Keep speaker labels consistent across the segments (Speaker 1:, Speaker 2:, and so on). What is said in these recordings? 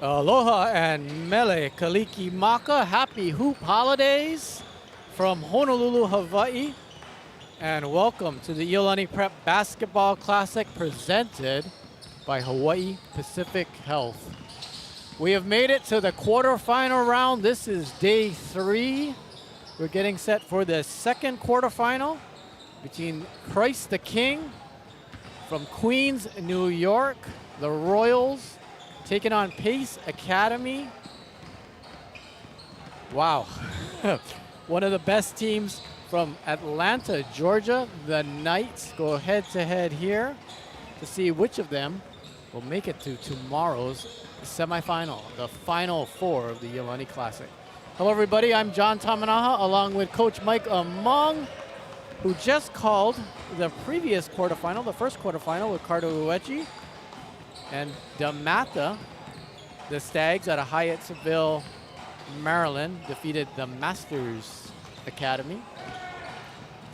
Speaker 1: Aloha and mele kalikimaka. Happy Hoop Holidays from Honolulu, Hawaii. And welcome to the Iolani Prep Basketball Classic presented by Hawaii Pacific Health. We have made it to the quarterfinal round. This is day 3. We're getting set for the second quarterfinal between Christ the King from Queens, New York, the Royals, taking on Pace Academy. Wow. One of the best teams from Atlanta, Georgia. The Knights go head-to-head here to see which of them will make it to tomorrow's semifinal, the Final Four of the Iolani Classic. Hello, everybody. I'm John Tamanaha, along with Coach Mike Among, who just called the previous quarterfinal, the first quarterfinal with Carter Uechi. And DeMatha, the Stags out of Hyattsville, Maryland, defeated the Masters Academy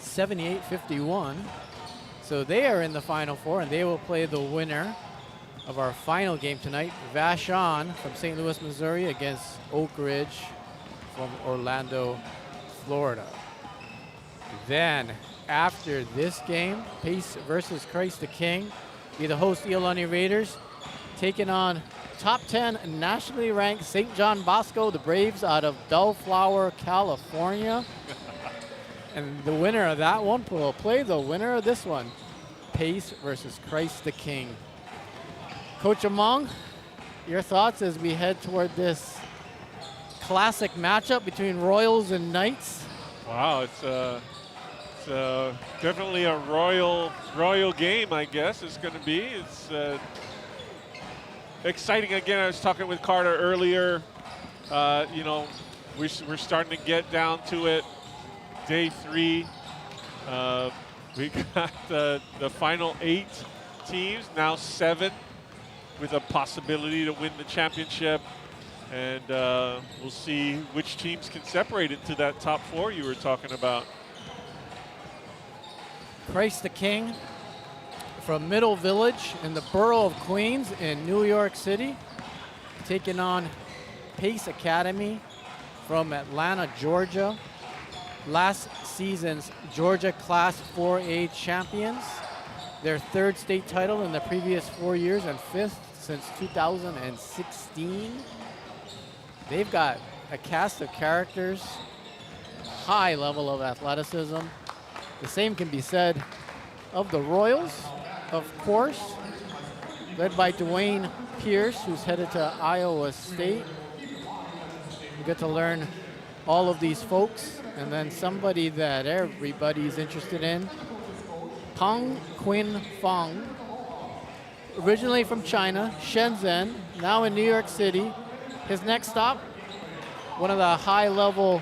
Speaker 1: 78-51. So they are in the Final Four, and they will play the winner of our final game tonight, Vashon from St. Louis, Missouri, against Oak Ridge from Orlando, Florida. Then, after this game, Pace versus Christ the King, be the host Iolani Raiders, taking on top 10 nationally ranked St. John Bosco, the Braves out of Bellflower, California. And the winner of that one will play the winner of this one, Pace versus Christ the King. Coach Among, your thoughts as we head toward this classic matchup between Royals and Knights?
Speaker 2: Wow, it's definitely a royal game, I guess it's going to be. It's exciting. Again, I was talking with Carter earlier. You know, we're starting to get down to it. Day 3. We got the final 8 teams, now 7, with a possibility to win the championship. And we'll see which teams can separate into that top 4 you were talking about.
Speaker 1: Christ the King from Middle Village in the borough of Queens in New York City, taking on Pace Academy from Atlanta, Georgia. Last season's Georgia Class 4A champions, their 3rd state title in the previous 4 years and 5th since 2016. They've got a cast of characters, high level of athleticism. The same can be said of the Royals, of course, led by Dwayne Pierce, who's headed to Iowa State. You get to learn all of these folks. And then somebody that everybody's interested in, Peng Quinn Fong, originally from China, Shenzhen, now in New York City. His next stop, one of the high-level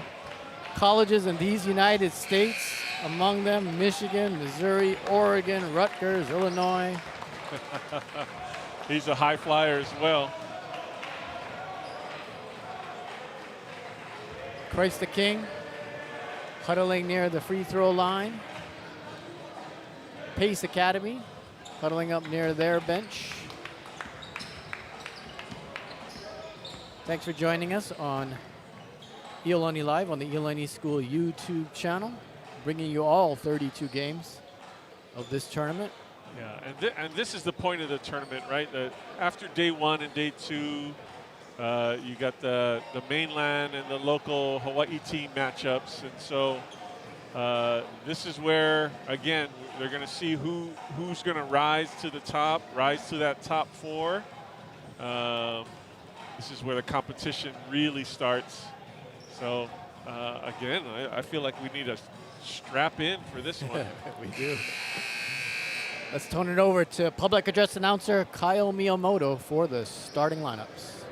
Speaker 1: colleges in these United States, among them Michigan, Missouri, Oregon, Rutgers, Illinois.
Speaker 2: He's a high flyer as well.
Speaker 1: Christ the King, huddling near the free throw line. Pace Academy, huddling up near their bench. Thanks for joining us on Iolani Live on the Iolani School YouTube channel, bringing you all 32 games of this tournament.
Speaker 2: Yeah, and this is the point of the tournament, right? After day 1 and day 2, you got the mainland and the local Hawaii team matchups. And so this is where, again, they're going to see who's going to rise to the top, rise to that top 4. This is where the competition really starts. So, again, I feel like we need to strap in for this one.
Speaker 1: We do. Let's turn it over to public address announcer Kyle Miyamoto for the starting lineups.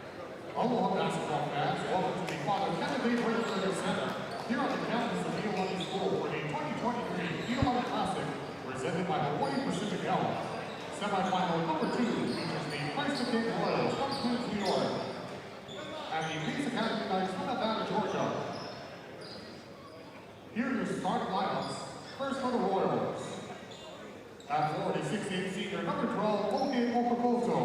Speaker 3: Aloha basketball fans, welcome to the Kamehameha-Maui Center here on the campus of Iolani School for the 2023 Iolani Classic presented by Hawaii Pacific Health. Semifinal number 2 features the Christ the King Royals from Queens, New York, and the Pace Academy Knights from Atlanta, Georgia. Here are your starting lineups. First for the Royals. At 46 senior number 12, Oke Opokoso.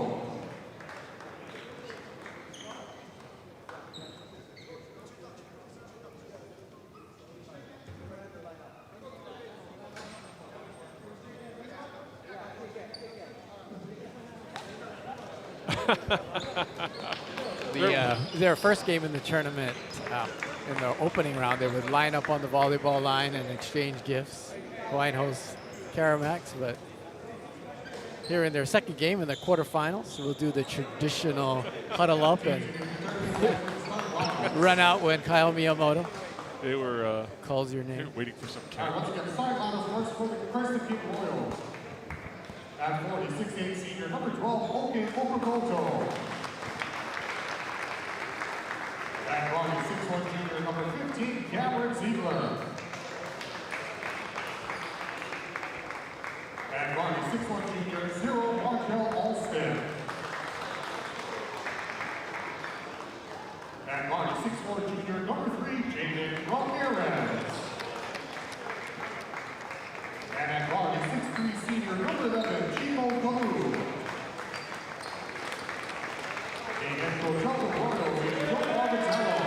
Speaker 1: Their first game in the tournament, in the opening round, they would line up on the volleyball line and exchange gifts. Hawaiian hosts Karamax, but here in their second game in the quarterfinals, we'll do the traditional huddle up and run out when Kyle Miyamoto
Speaker 2: They were
Speaker 1: calls your name.
Speaker 2: waiting for some
Speaker 3: All right,
Speaker 2: count.
Speaker 3: once again, sideliners first for the Crescent King Royals. At 46'8" senior, number 12, Oke Okamoto. At guard, 6'1" junior, number 15, Cameron Ziegler. At guard, 6'1" junior, 0, Markel Alston. At guard, 6'4" junior, number 3, Jaden Ramirez. And at guard, 6'3" senior, number 11, Chico Kalu. The head coach of the Royals is Joe Arvitello.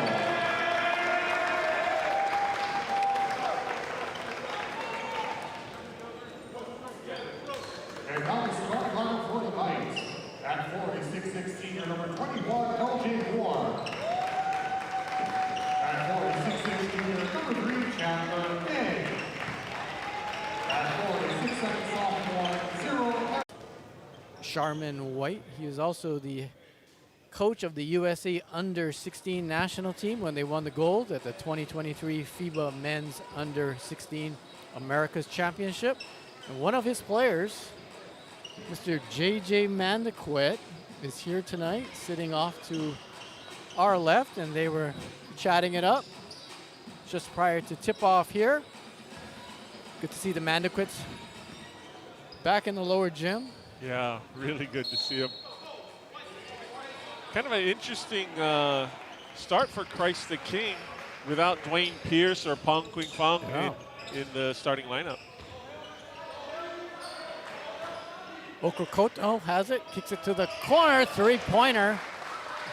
Speaker 3: And now the starting lineup for the Knights. At 46'6" senior, number 21, LJ Moore. At 46'6" junior, number 3, Chandler King. At 46'7" sophomore, 0.
Speaker 1: Charmin White, he is also the coach of the USA Under-16 national team when they won the gold at the 2023 FIBA Men's Under-16 Americas Championship. And one of his players, Mr. JJ Mandaquet, is here tonight, sitting off to our left, and they were chatting it up just prior to tip-off here. Good to see the Mandaquets back in the lower gym.
Speaker 2: Yeah, really good to see him. Kind of an interesting start for Christ the King without Dwayne Pierce or Pong Quing Fong in the starting lineup.
Speaker 1: Okakoto has it, kicks it to the corner, three-pointer.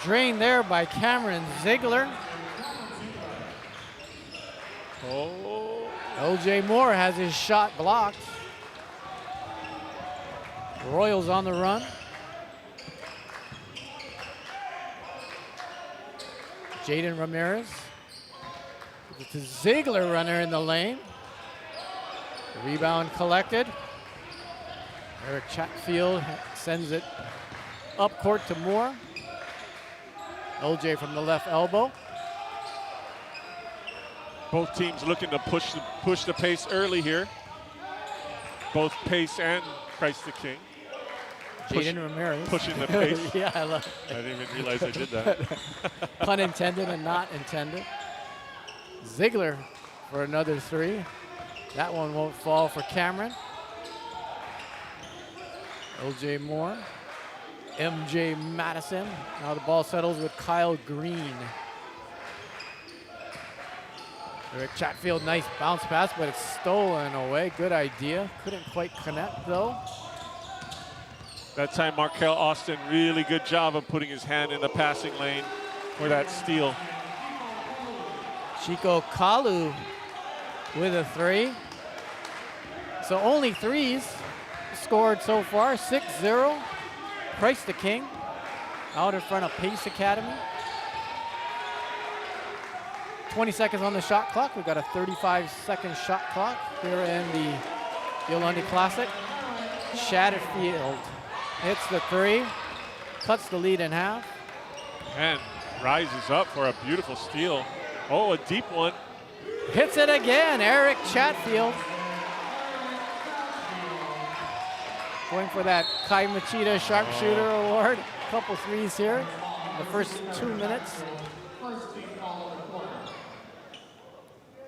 Speaker 1: Drained there by Cameron Ziegler.
Speaker 2: Oh.
Speaker 1: LJ Moore has his shot blocked. Royals on the run. Jaden Ramirez. It's a Ziegler runner in the lane. The rebound collected. Eric Chatfield sends it up court to Moore. LJ from the left elbow.
Speaker 2: Both teams looking to push the pace early here. Both Pace and Christ the King.
Speaker 1: Jaden Ramirez.
Speaker 2: Pushing the pace.
Speaker 1: Yeah, I love it.
Speaker 2: I didn't even realize I did that.
Speaker 1: Pun intended and not intended. Ziegler for another three. That one won't fall for Cameron. LJ Moore. MJ Madison. Now the ball settles with Kyle Green. Eric Chatfield, nice bounce pass, but it's stolen away. Good idea. Couldn't quite connect though.
Speaker 2: That time Markel Austin, really good job of putting his hand in the passing lane for that steal.
Speaker 1: Chico Kalu with a three. So only threes scored so far, 6-0. Christ the King out in front of Pace Academy. 20 seconds on the shot clock. We've got a 35-second shot clock here in the Iolani Classic. Shatterfield hits the three, cuts the lead in half.
Speaker 2: And rises up for a beautiful steal. Oh, a deep one.
Speaker 1: Hits it again, Eric Chatfield. Going for that Kai Machida Sharpshooter Award. A couple threes here in the first 2 minutes.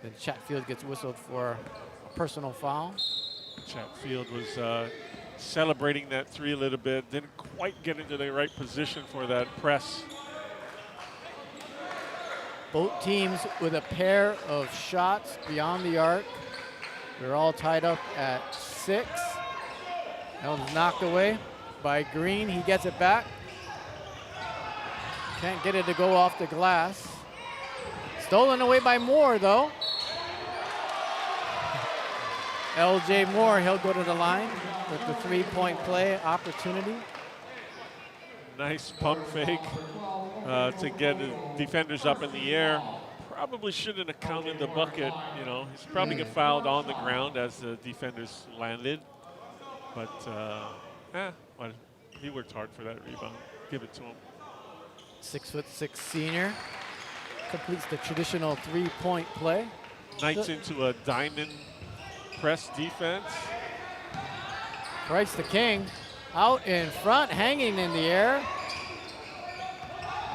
Speaker 1: Then Chatfield gets whistled for a personal foul.
Speaker 2: Chatfield was celebrating that three a little bit. Didn't quite get into the right position for that press.
Speaker 1: Both teams with a pair of shots beyond the arc. They're all tied up at 6. That one's knocked away by Green. He gets it back. Can't get it to go off the glass. Stolen away by Moore, though. LJ Moore, he'll go to the line with the three-point play opportunity.
Speaker 2: Nice pump fake to get the defenders up in the air. Probably shouldn't have counted the bucket. You know, he's probably get fouled on the ground as the defenders landed. But well, he worked hard for that rebound. Give it to him.
Speaker 1: 6'6" senior completes the traditional three-point play.
Speaker 2: Knights into a diamond press defense.
Speaker 1: Christ the King out in front, hanging in the air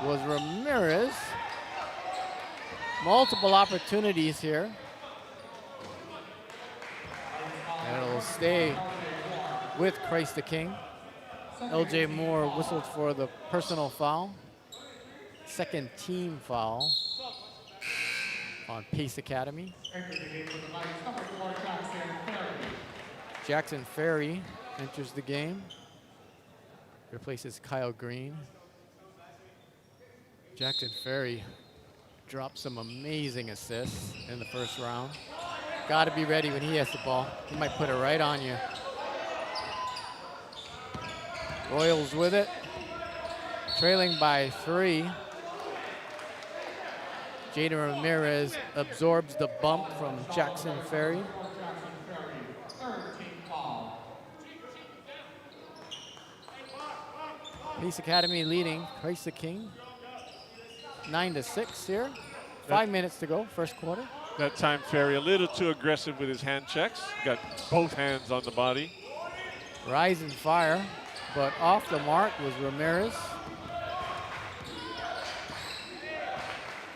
Speaker 1: was Ramirez. Multiple opportunities here. And it'll stay with Christ the King. LJ Moore whistled for the personal foul. Second team foul on Pace Academy. Jackson Ferry enters the game. Replaces Kyle Green. Jackson Ferry dropped some amazing assists in the first round. Got to be ready when he has the ball. He might put it right on you. Royals with it, trailing by 3. Jaden Ramirez absorbs the bump from Jackson Ferry. Pace Academy leading Christ the King 9-6 here. 5 minutes to go, first quarter.
Speaker 2: That time Ferry a little too aggressive with his hand checks. Got both hands on the body.
Speaker 1: Rise and fire, but off the mark was Ramirez.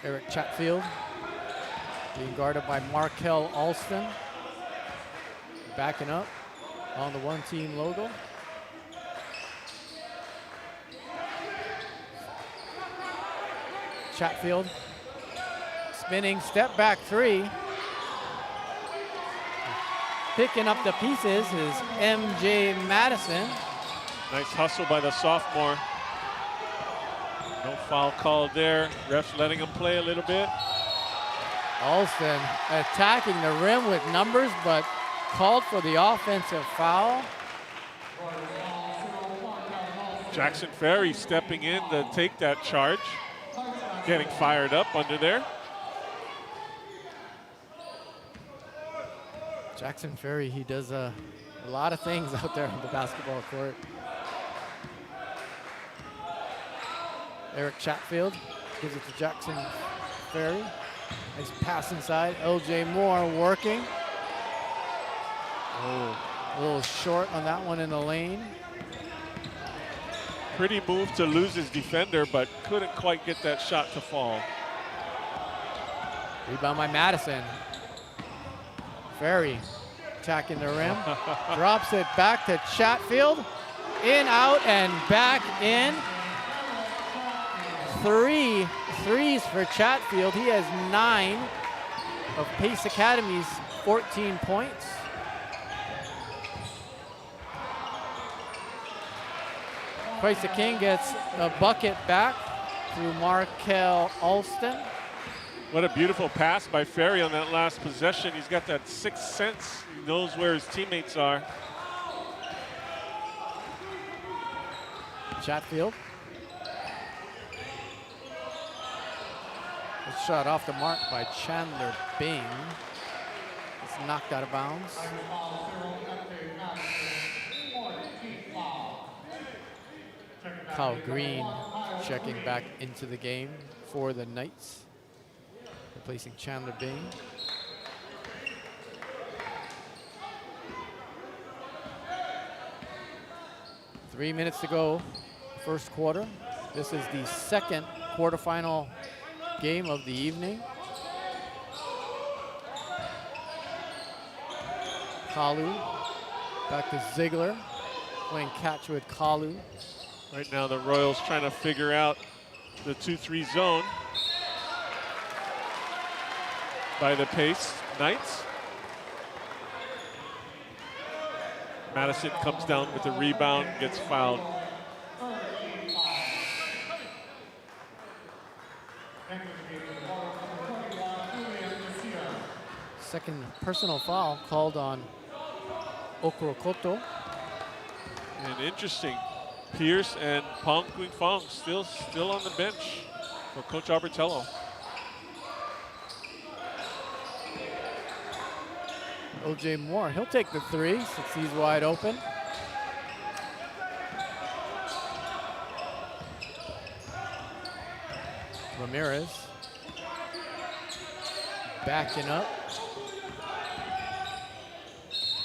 Speaker 1: Eric Chatfield being guarded by Markel Alston. Backing up on the one-team logo. Chatfield spinning, step back 3. Picking up the pieces is MJ Madison.
Speaker 2: Nice hustle by the sophomore. No foul called there. Refs letting him play a little bit.
Speaker 1: Alston attacking the rim with numbers, but called for the offensive foul.
Speaker 2: Jackson Ferry stepping in to take that charge. Getting fired up under there.
Speaker 1: Jackson Ferry, he does a lot of things out there on the basketball court. Eric Chatfield gives it to Jackson Ferry. Nice pass inside. LJ Moore working. Oh, a little short on that one in the lane.
Speaker 2: Pretty move to lose his defender, but couldn't quite get that shot to fall.
Speaker 1: Rebound by Madison. Ferry attacking the rim. Drops it back to Chatfield. In, out, and back in. 3 threes for Chatfield. He has 9 of Pace Academy's 14 points. Christ the King gets a bucket back through Markel Alston.
Speaker 2: What a beautiful pass by Ferry on that last possession. He's got that sixth sense. He knows where his teammates are.
Speaker 1: Chatfield. A shot off the mark by Chandler Bing. It's knocked out of bounds. Kyle Green checking back into the game for the Knights, replacing Chandler Bing. Three minutes to go, first quarter. This is the second quarterfinal game of the evening. Kalu back to Ziegler, playing catch with Kalu.
Speaker 2: Right now the Royals trying to figure out the 2-3 zone by the Pace Knights. Madison comes down with the rebound, gets fouled.
Speaker 1: Second personal foul called on Okorokoto.
Speaker 2: And interesting, Pierce and Pong Queen Fong still on the bench for Coach Albertello.
Speaker 1: O.J. Moore, he'll take the three since he's wide open. Ramirez backing up.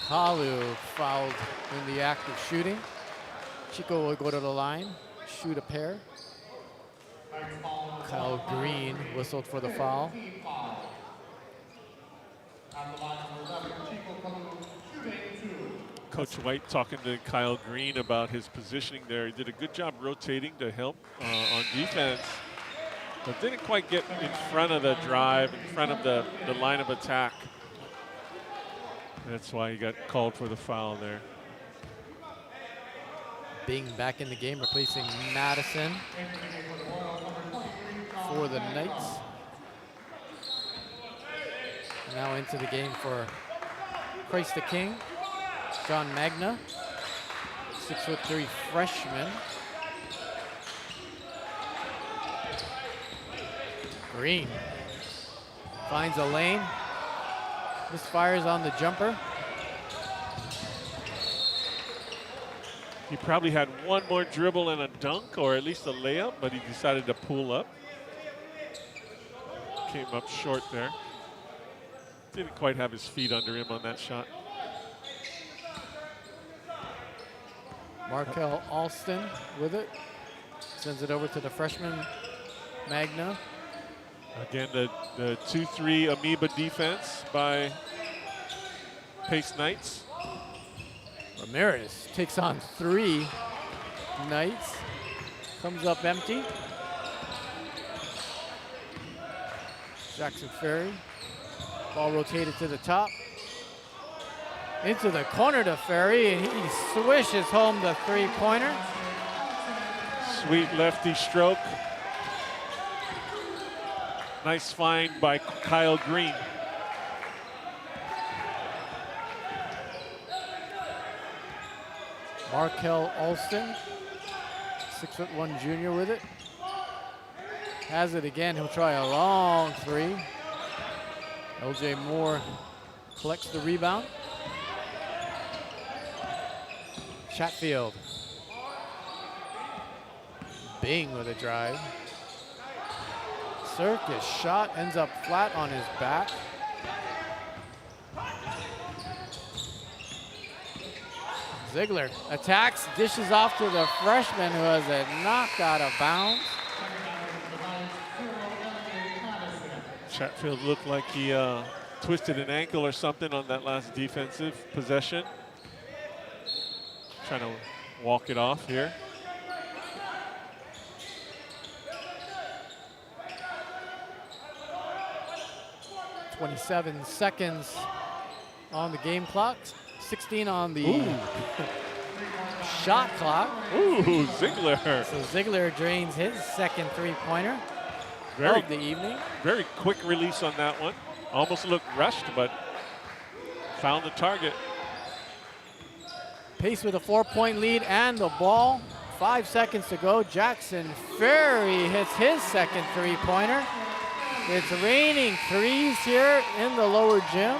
Speaker 1: Kalu fouled in the act of shooting. Chico will go to the line, shoot a pair. Kyle Green whistled for the foul.
Speaker 2: Coach White talking to Kyle Green about his positioning there. He did a good job rotating to help on defense, but didn't quite get in front of the drive, in front of the line of attack. That's why he got called for the foul there.
Speaker 1: Bing back in the game, replacing Madison for the Knights. Now into the game for Christ the King, John Magna, 6'3" freshman. Green finds a lane, misfires on the jumper.
Speaker 2: He probably had one more dribble and a dunk, or at least a layup, but he decided to pull up. Came up short there. Didn't quite have his feet under him on that shot.
Speaker 1: Markel Alston with it. Sends it over to the freshman, Magna.
Speaker 2: Again, the 2-3 amoeba defense by Pace Knights.
Speaker 1: Ramirez takes on 3 Knights. Comes up empty. Jackson Ferry. Ball rotated to the top. Into the corner to Ferry, and he swishes home the 3-pointer.
Speaker 2: Sweet lefty stroke. Nice find by Kyle Green.
Speaker 1: Markel Alston, 6'1" junior with it. Has it again, he'll try a long 3. LJ Moore collects the rebound. Chatfield. Bing with a drive. Circus shot ends up flat on his back. Ziegler attacks, dishes off to the freshman who has it knocked out of bounds.
Speaker 2: Chatfield looked like he twisted an ankle or something on that last defensive possession. Trying to walk it off here.
Speaker 1: .27 seconds on the game clock. 16 on the shot clock.
Speaker 2: Ooh, Ziegler.
Speaker 1: So Ziegler drains his second 3-pointer of the evening.
Speaker 2: Very quick release on that one. Almost looked rushed, but found the target.
Speaker 1: Pace with a 4-point lead and the ball. 5 seconds to go. Jackson Ferry hits his second 3-pointer. It's raining threes here in the lower gym.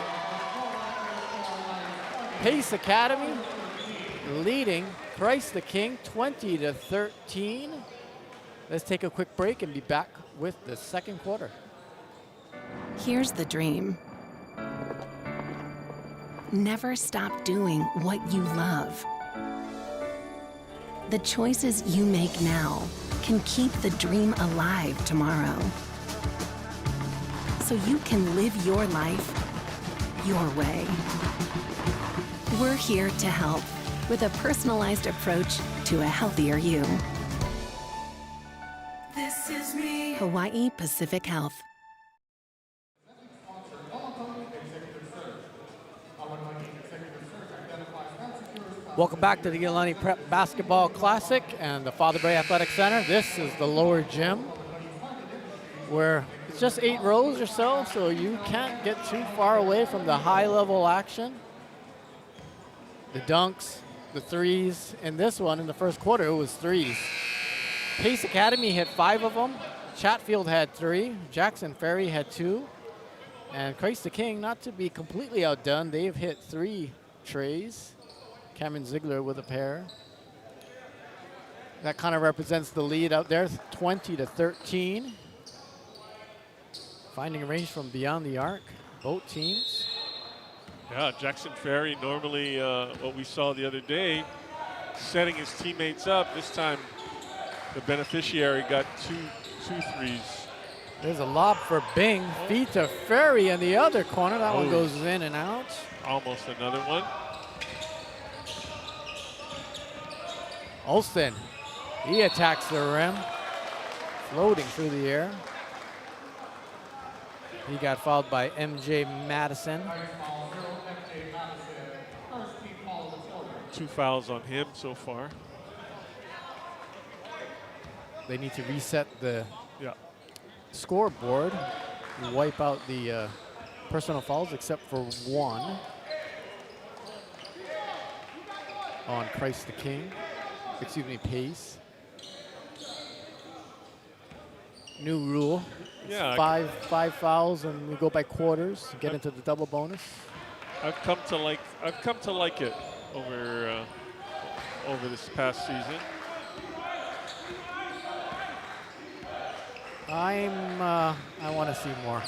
Speaker 1: Pace Academy leading Christ the King 20-13. Let's take a quick break and be back with the second quarter.
Speaker 4: Here's the dream. Never stop doing what you love. The choices you make now can keep the dream alive tomorrow. So you can live your life your way. We're here to help with a personalized approach to a healthier you. This is me. Hawaii Pacific Health.
Speaker 1: Welcome back to the Iolani Prep Basketball Classic and the Father Bray Athletic Center. This is the lower gym where it's just 8 rows or so you can't get too far away from the high-level action. The dunks, the threes. In this one, in the first quarter, it was threes. Pace Academy hit 5 of them. Chatfield had 3. Jackson Ferry had 2. And Christ the King, not to be completely outdone, they've hit 3 trays. Cameron Ziegler with a pair. That kind of represents the lead out there, 20-13. Finding a range from beyond the arc, both teams.
Speaker 2: Yeah, Jackson Ferry, normally what we saw the other day, setting his teammates up. This time, the beneficiary got two threes.
Speaker 1: There's a lob for Bing. Feed to Ferry in the other corner. That one goes in and out.
Speaker 2: Almost another one.
Speaker 1: Olsen, he attacks the rim. Floating through the air. He got fouled by MJ Madison.
Speaker 2: 2 fouls on him so far.
Speaker 1: They need to reset the scoreboard. Wipe out the personal fouls except for 1 on Christ the King. Excuse me, Pace. New rule.
Speaker 2: Yeah,
Speaker 1: Five fouls and we go by quarters. Get into the double bonus.
Speaker 2: I've come to like it over this past season.
Speaker 1: I want to see more.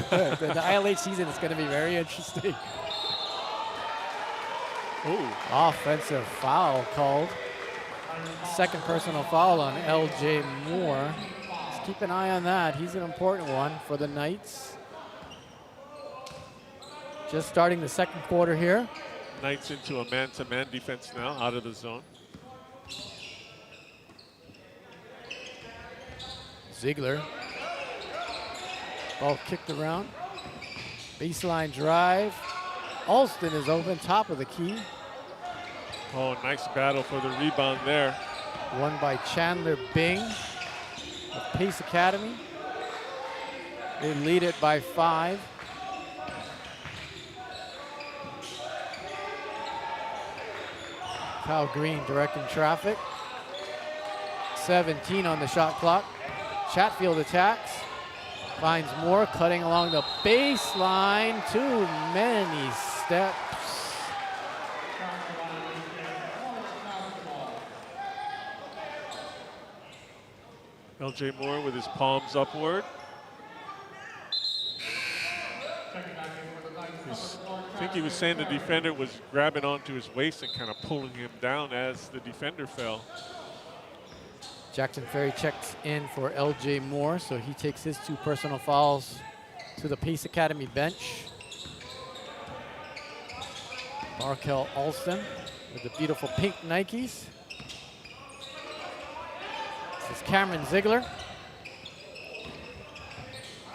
Speaker 1: the ILH season is going to be very interesting.
Speaker 2: Ooh.
Speaker 1: Offensive foul called. Second personal foul on LJ Moore. Just keep an eye on that. He's an important one for the Knights. Just starting the second quarter here.
Speaker 2: Knights into a man-to-man defense now, out of the zone.
Speaker 1: Ziegler. Ball kicked around. Baseline drive. Alston is open, top of the key.
Speaker 2: Oh, nice battle for the rebound there.
Speaker 1: Won by Chandler Bing of Pace Academy. They lead it by 5. Kyle Green directing traffic. 17 on the shot clock. Chatfield attacks. Finds Moore cutting along the baseline. Too many steps.
Speaker 2: LJ Moore with his palms upward. I think he was saying the defender was grabbing onto his waist and kind of pulling him down as the defender fell.
Speaker 1: Jackson Ferry checks in for LJ Moore, so he takes his 2 personal fouls to the Pace Academy bench. Markel Alston with the beautiful pink Nikes. This is Cameron Ziegler.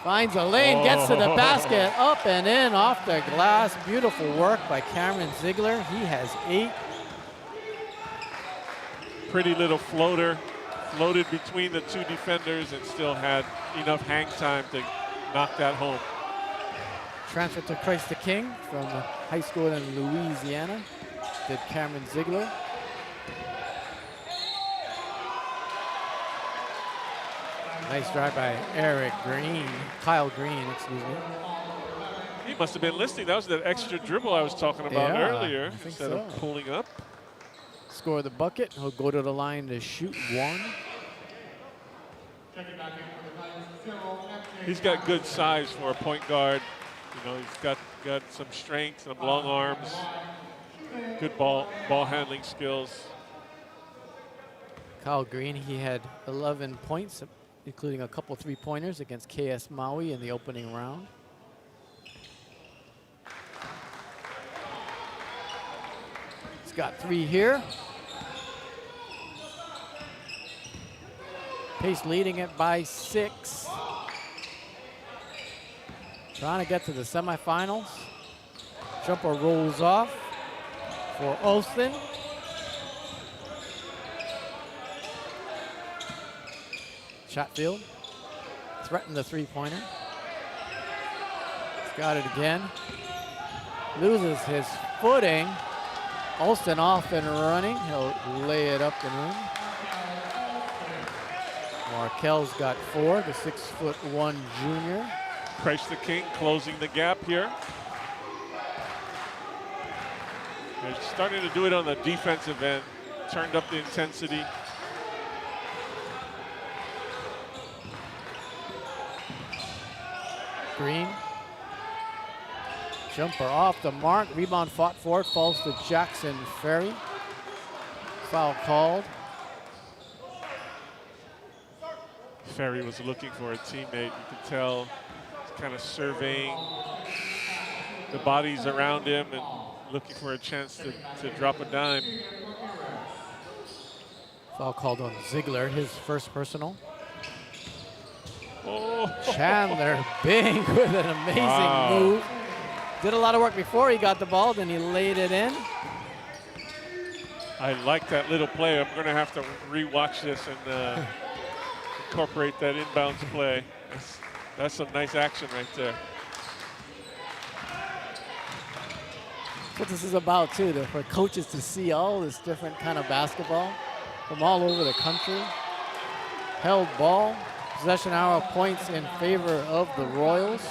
Speaker 1: Finds a lane, gets to the basket, up and in, off the glass. Beautiful work by Cameron Ziegler. He has 8.
Speaker 2: Pretty little floater. Floated between the 2 defenders and still had enough hang time to knock that home.
Speaker 1: Transferred to Christ the King from a high school in Louisiana. Did Cameron Ziegler. Nice drive by Kyle Green, excuse me.
Speaker 2: He must have been listening. That was that extra dribble I was talking about earlier, instead of pulling up.
Speaker 1: Score the bucket. He'll go to the line to shoot 1.
Speaker 2: He's got good size for a point guard. You know, he's got some strength, some long arms, good ball handling skills.
Speaker 1: Kyle Green, he had 11 points, including a couple 3-pointers against KS Maui in the opening round. He's got 3 here. Pace leading it by 6. Trying to get to the semifinals. Jumper rolls off for Olsen. Chatfield threatened the 3-pointer. He's got it again. Loses his footing. Alston off and running. He'll lay it up and in. Markel's got 4, the 6'1" junior.
Speaker 2: Christ the King closing the gap here. They're starting to do it on the defensive end. Turned up the intensity.
Speaker 1: Green. Jumper off the mark. Rebound fought for it. Falls to Jackson Ferry. Foul called.
Speaker 2: Ferry was looking for a teammate. You could tell he's kind of surveying the bodies around him and looking for a chance to drop a dime.
Speaker 1: Foul called on Ziegler, his first personal.
Speaker 2: Oh.
Speaker 1: Chandler Bing with an amazing move. Did a lot of work before he got the ball, then he laid it in.
Speaker 2: I like that little play. I'm going to have to rewatch this and incorporate that inbounds play. That's some nice action right there.
Speaker 1: What this is about too, for coaches to see all this different kind of basketball from all over the country. Held ball, possession arrow points in favor of the Royals.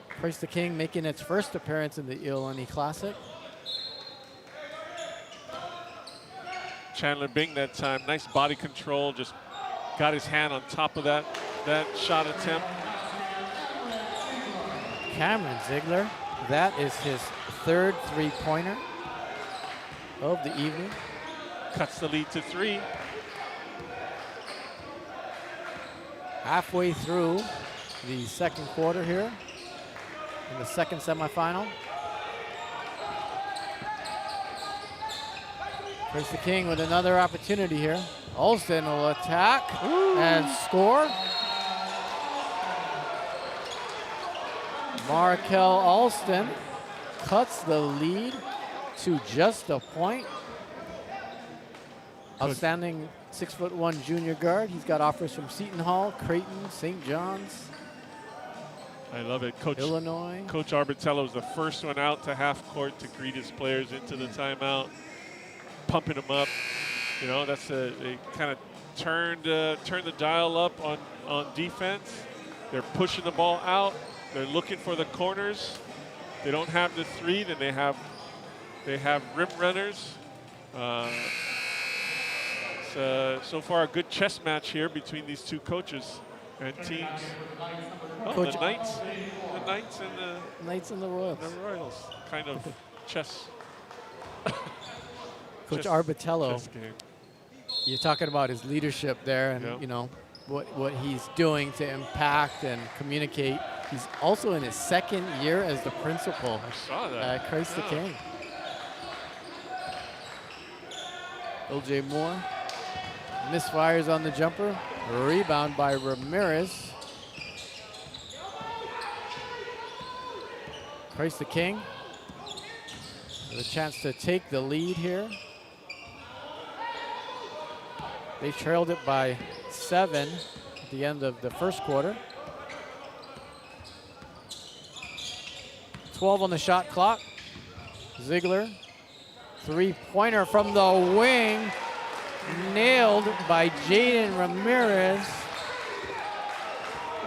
Speaker 1: Christ the King making its first appearance in the Iolani Classic.
Speaker 2: Chandler Bing that time, nice body control, just got his hand on top of that shot attempt.
Speaker 1: Cameron Ziegler, that is his 3rd three-pointer of the evening.
Speaker 2: Cuts the lead to 3.
Speaker 1: Halfway through the second quarter here in the second semifinal. Christ the King with another opportunity here. Alston will attack and score. Markel Alston cuts the lead to just a point. Outstanding 6'1" junior guard. He's got offers from Seton Hall, Creighton, St. John's.
Speaker 2: I love it. Coach
Speaker 1: Illinois.
Speaker 2: Coach Arbitello is the first one out to half court to greet his players into the timeout, pumping them up. You know, that's they kind of turned the dial up on defense. They're pushing the ball out. They're looking for the corners. They don't have the 3, then they have rim runners. So far a good chess match here between these two coaches and teams. Oh,
Speaker 1: Coach
Speaker 2: the Knights and the
Speaker 1: Knights and the Royals.
Speaker 2: kind of chess.
Speaker 1: Coach
Speaker 2: chess
Speaker 1: Arbitello,
Speaker 2: game.
Speaker 1: you're talking about his leadership there and
Speaker 2: Yep.
Speaker 1: you know what he's doing to impact and communicate. He's also in his 2nd year as the principal
Speaker 2: I saw that.
Speaker 1: at Christ the King. LJ Moore misfires on the jumper. Rebound by Ramirez. Christ the King with a chance to take the lead here. They trailed it by 7 at the end of the first quarter. 12 on the shot clock. Ziegler, 3-pointer from the wing, nailed by Jaden Ramirez.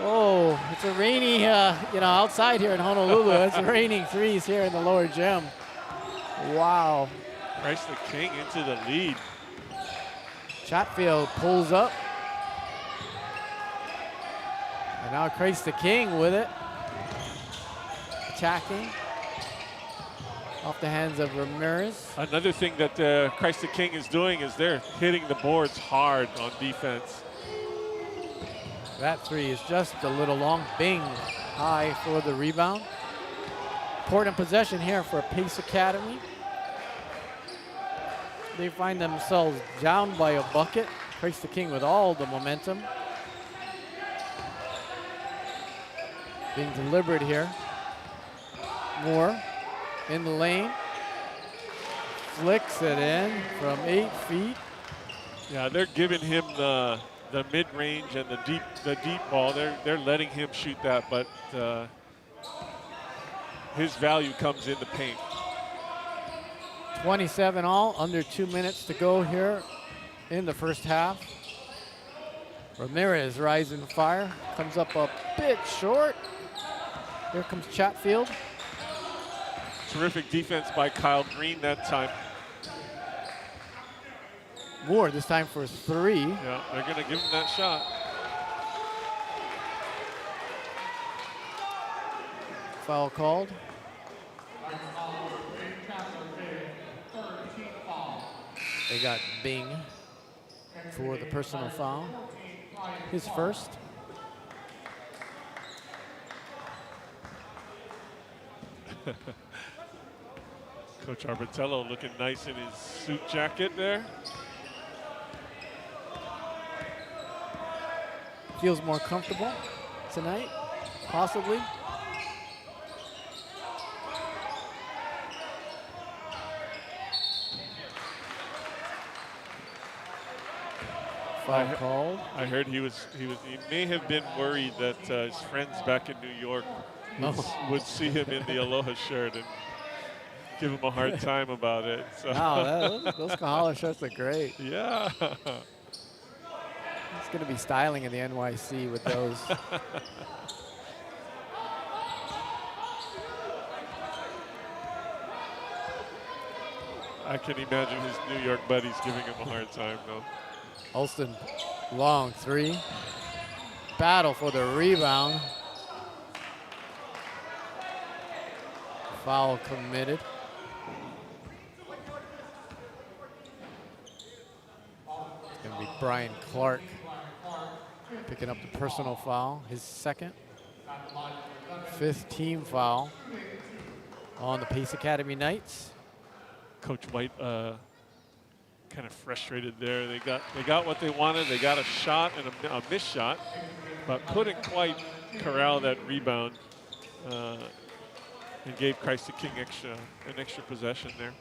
Speaker 1: Oh, it's a rainy, outside here in Honolulu. It's raining threes here in the lower gym. Wow.
Speaker 2: Christ the King into the lead.
Speaker 1: Chatfield pulls up. And now Christ the King with it. Attacking. Off the hands of Ramirez.
Speaker 2: Another thing that Christ the King is doing is they're hitting the boards hard on defense.
Speaker 1: That 3 is just a little long. Bing high for the rebound. Important possession here for Pace Academy. They find themselves down by a bucket. Christ the King with all the momentum. Being deliberate here. Moore in the lane. Flicks it in from 8 feet.
Speaker 2: Yeah, they're giving him the mid-range and the deep ball. They're letting him shoot that, but his value comes in the paint.
Speaker 1: 27 all, under 2 minutes to go here in the first half. Ramirez rising fire, comes up a bit short. Here comes Chatfield.
Speaker 2: Terrific defense by Kyle Green that time.
Speaker 1: Moore this time for 3.
Speaker 2: Yeah, they're going to give him that shot.
Speaker 1: Foul called. They got Bing for the personal foul. His first.
Speaker 2: Coach Arbitello looking nice in his suit jacket there.
Speaker 1: Feels more comfortable tonight, possibly. Foul called.
Speaker 2: I heard he may have been worried that his friends back in New York would see him in the Aloha shirt and give him a hard time about it. So.
Speaker 1: Wow, those Kahala shirts are great.
Speaker 2: Yeah.
Speaker 1: He's going to be styling in the NYC with those.
Speaker 2: I can imagine his New York buddies giving him a hard time, though.
Speaker 1: Alston, long 3. Battle for the rebound. Foul committed. It's going to be Brian Clark picking up the personal foul, his second. 5th team foul on the Pace Academy Knights.
Speaker 2: Coach White kind of frustrated there. They got what they wanted. They got a shot and a missed shot, but couldn't quite corral that rebound and gave Christ the King an extra possession there.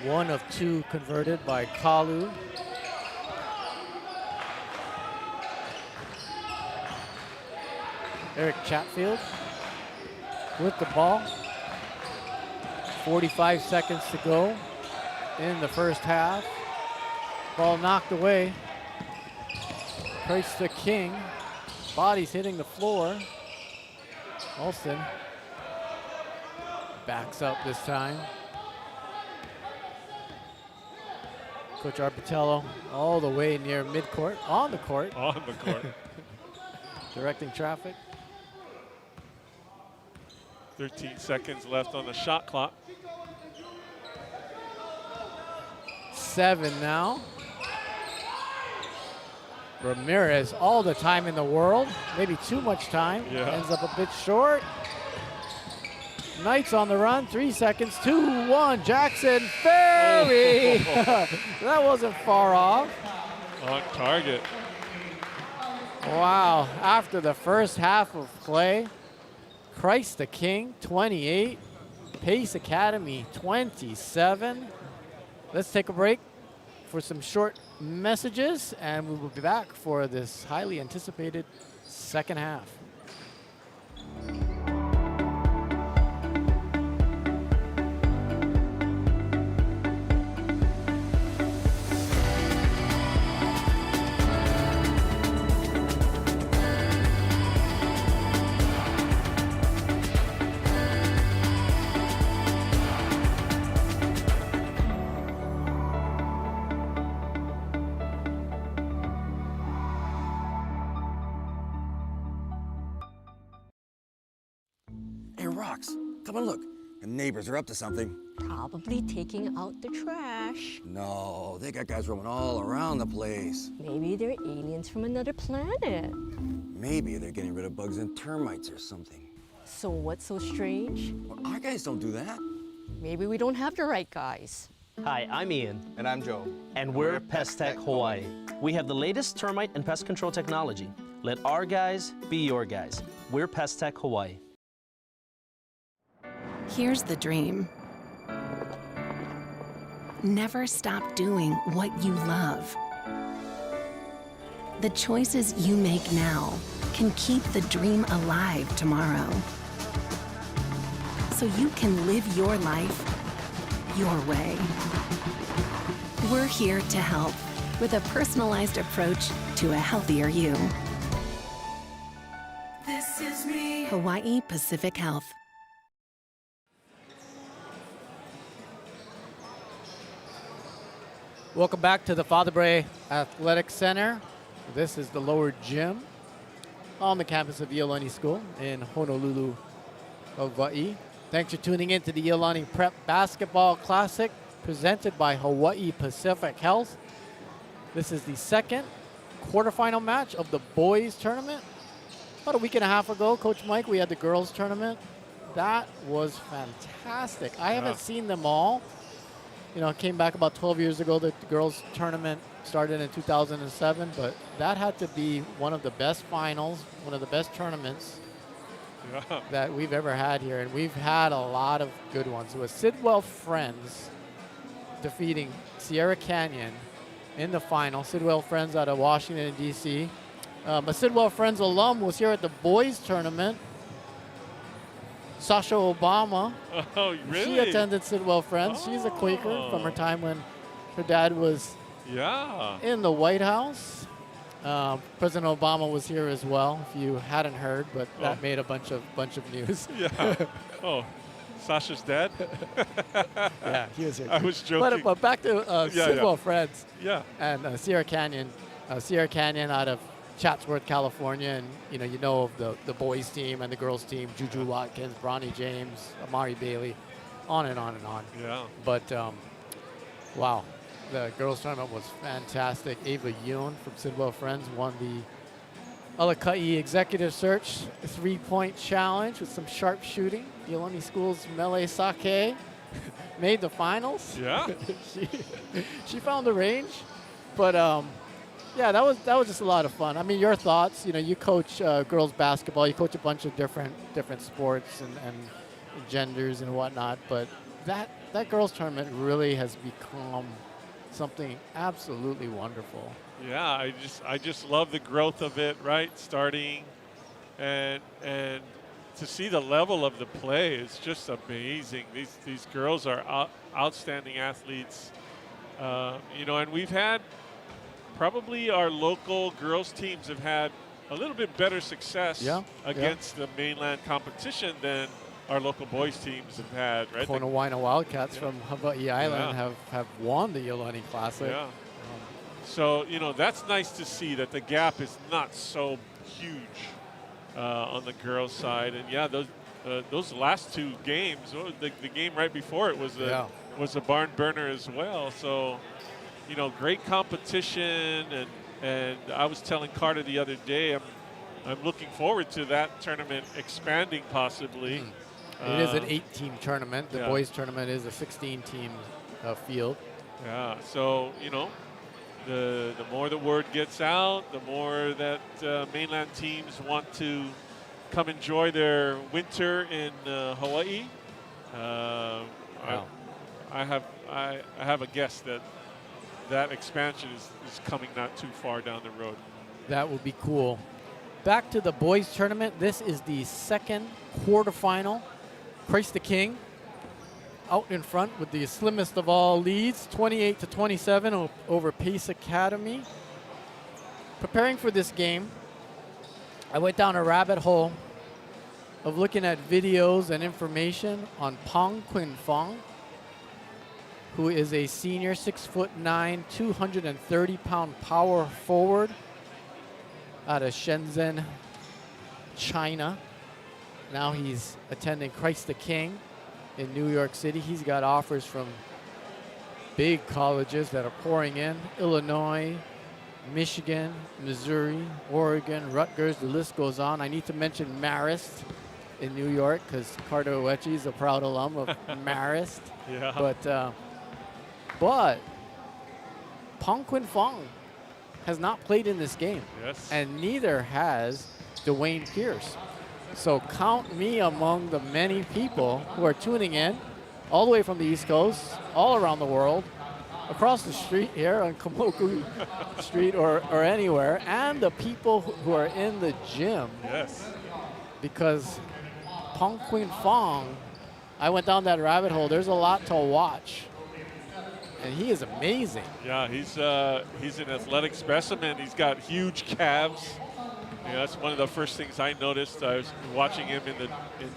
Speaker 1: One of 2 converted by Kalu. Eric Chatfield with the ball. 45 seconds to go in the first half. Ball knocked away. Christ the King. Body's hitting the floor. Alston backs up this time. Coach Arbitello all the way near midcourt, on the court.
Speaker 2: On the court.
Speaker 1: Directing traffic.
Speaker 2: 13 seconds left on the shot clock.
Speaker 1: 7 now. Ramirez, all the time in the world. Maybe too much time.
Speaker 2: Yeah.
Speaker 1: Ends up a bit short. Knights on the run. 3 seconds. 2-1. Jackson Ferry. That wasn't far off.
Speaker 2: On target.
Speaker 1: Wow. After the first half of play, Christ the King, 28. Pace Academy, 27. Let's take a break for some short messages, and we will be back for this highly anticipated second half.
Speaker 5: Come on, look. The neighbors are up to something.
Speaker 6: Probably taking out the trash.
Speaker 5: No, they got guys roaming all around the place.
Speaker 6: Maybe they're aliens from another planet.
Speaker 5: Maybe they're getting rid of bugs and termites or something.
Speaker 6: So what's so strange?
Speaker 5: Well, our guys don't do that.
Speaker 6: Maybe we don't have the right guys.
Speaker 7: Hi, I'm Ian.
Speaker 8: And I'm Joe.
Speaker 7: And we're Pest Tech Hawaii. We have the latest termite and pest control technology. Let our guys be your guys. We're Pest Tech Hawaii.
Speaker 4: Here's the dream. Never stop doing what you love. The choices you make now can keep the dream alive tomorrow. so you can live your life your way. We're here to help with a personalized approach to a healthier you. This is me. Hawaii Pacific Health.
Speaker 1: Welcome back to the Father Bray Athletic Center. This is the lower gym on the campus of Iolani School in Honolulu, Hawaii. Thanks for tuning in to the Iolani Prep Basketball Classic presented by Hawaii Pacific Health. This is the second quarterfinal match of the boys tournament. About a week and a half ago, Coach Mike, we had the girls tournament. That was fantastic. I haven't seen them all. You know, it came back about 12 years ago. The girls tournament started in 2007, but that had to be one of the best finals, one of the best tournaments that we've ever had here. And we've had a lot of good ones. It was Sidwell Friends defeating Sierra Canyon in the final. Sidwell Friends out of Washington, D.C. A Sidwell Friends alum was here at the boys tournament. Sasha Obama.
Speaker 2: Oh, really?
Speaker 1: She attended Sidwell Friends. She's a Quaker from her time when her dad was in the White House. President Obama was here as well, if you hadn't heard, but that made a bunch of news.
Speaker 2: Yeah. Oh, Sasha's dad?
Speaker 1: Yeah, he was here.
Speaker 2: I was joking.
Speaker 1: But back to Sidwell Friends.
Speaker 2: Yeah.
Speaker 1: And Sierra Canyon out of Chatsworth, California, and you know of the boys team and the girls team, Juju Watkins, Bronny James, Amari Bailey, on and on and on.
Speaker 2: Yeah.
Speaker 1: But wow, the girls tournament was fantastic. Ava Yoon from Sidwell Friends won the Alakai Executive Search 3-point challenge with some sharp shooting. Iolani School's Mele Sake made the finals.
Speaker 2: Yeah.
Speaker 1: she found the range, but yeah, that was just a lot of fun. I mean, your thoughts? You coach girls basketball. You coach a bunch of different sports and genders and whatnot. But that girls tournament really has become something absolutely wonderful.
Speaker 2: Yeah, I just love the growth of it. Right, starting, and to see the level of the play is just amazing. These girls are outstanding athletes. And we've had. Probably our local girls teams have had a little bit better success against the mainland competition than our local boys teams have had, right?
Speaker 1: Konawaina Wildcats from Hawaii Island have won the Iolani Classic.
Speaker 2: Yeah. So, that's nice to see that the gap is not so huge on the girls' side. And those last two games, the game right before it was a barn burner as well. So, great competition, and I was telling Carter the other day, I'm looking forward to that tournament expanding possibly.
Speaker 1: It is an 8-team tournament. The boys tournament is a 16-team field.
Speaker 2: Yeah, so, the more the word gets out, the more that mainland teams want to come enjoy their winter in Hawaii. I have a guess that expansion is coming not too far down the road.
Speaker 1: That would be cool. Back to the boys tournament. This is the second quarterfinal. Christ the King out in front with the slimmest of all leads, 28-27 over Pace Academy. Preparing for this game, I went down a rabbit hole of looking at videos and information on Pong Quin Fong, who is a senior 6'9", 230-pound power forward out of Shenzhen, China. Now he's attending Christ the King in New York City. He's got offers from big colleges that are pouring in: Illinois, Michigan, Missouri, Oregon, Rutgers, the list goes on. I need to mention Marist in New York because Carter Oechi is a proud alum of Marist.
Speaker 2: Yeah.
Speaker 1: But Pong Quin Fong has not played in this game.
Speaker 2: Yes.
Speaker 1: And neither has Dwayne Pierce. So count me among the many people who are tuning in all the way from the East Coast, all around the world, across the street here on Kamoku Street or anywhere, and the people who are in the gym.
Speaker 2: Yes.
Speaker 1: Because Pong Quin Fong I went down that rabbit hole. There's a lot to watch. And he is amazing.
Speaker 2: Yeah, he's an athletic specimen. He's got huge calves. Yeah, that's one of the first things I noticed. I was watching him in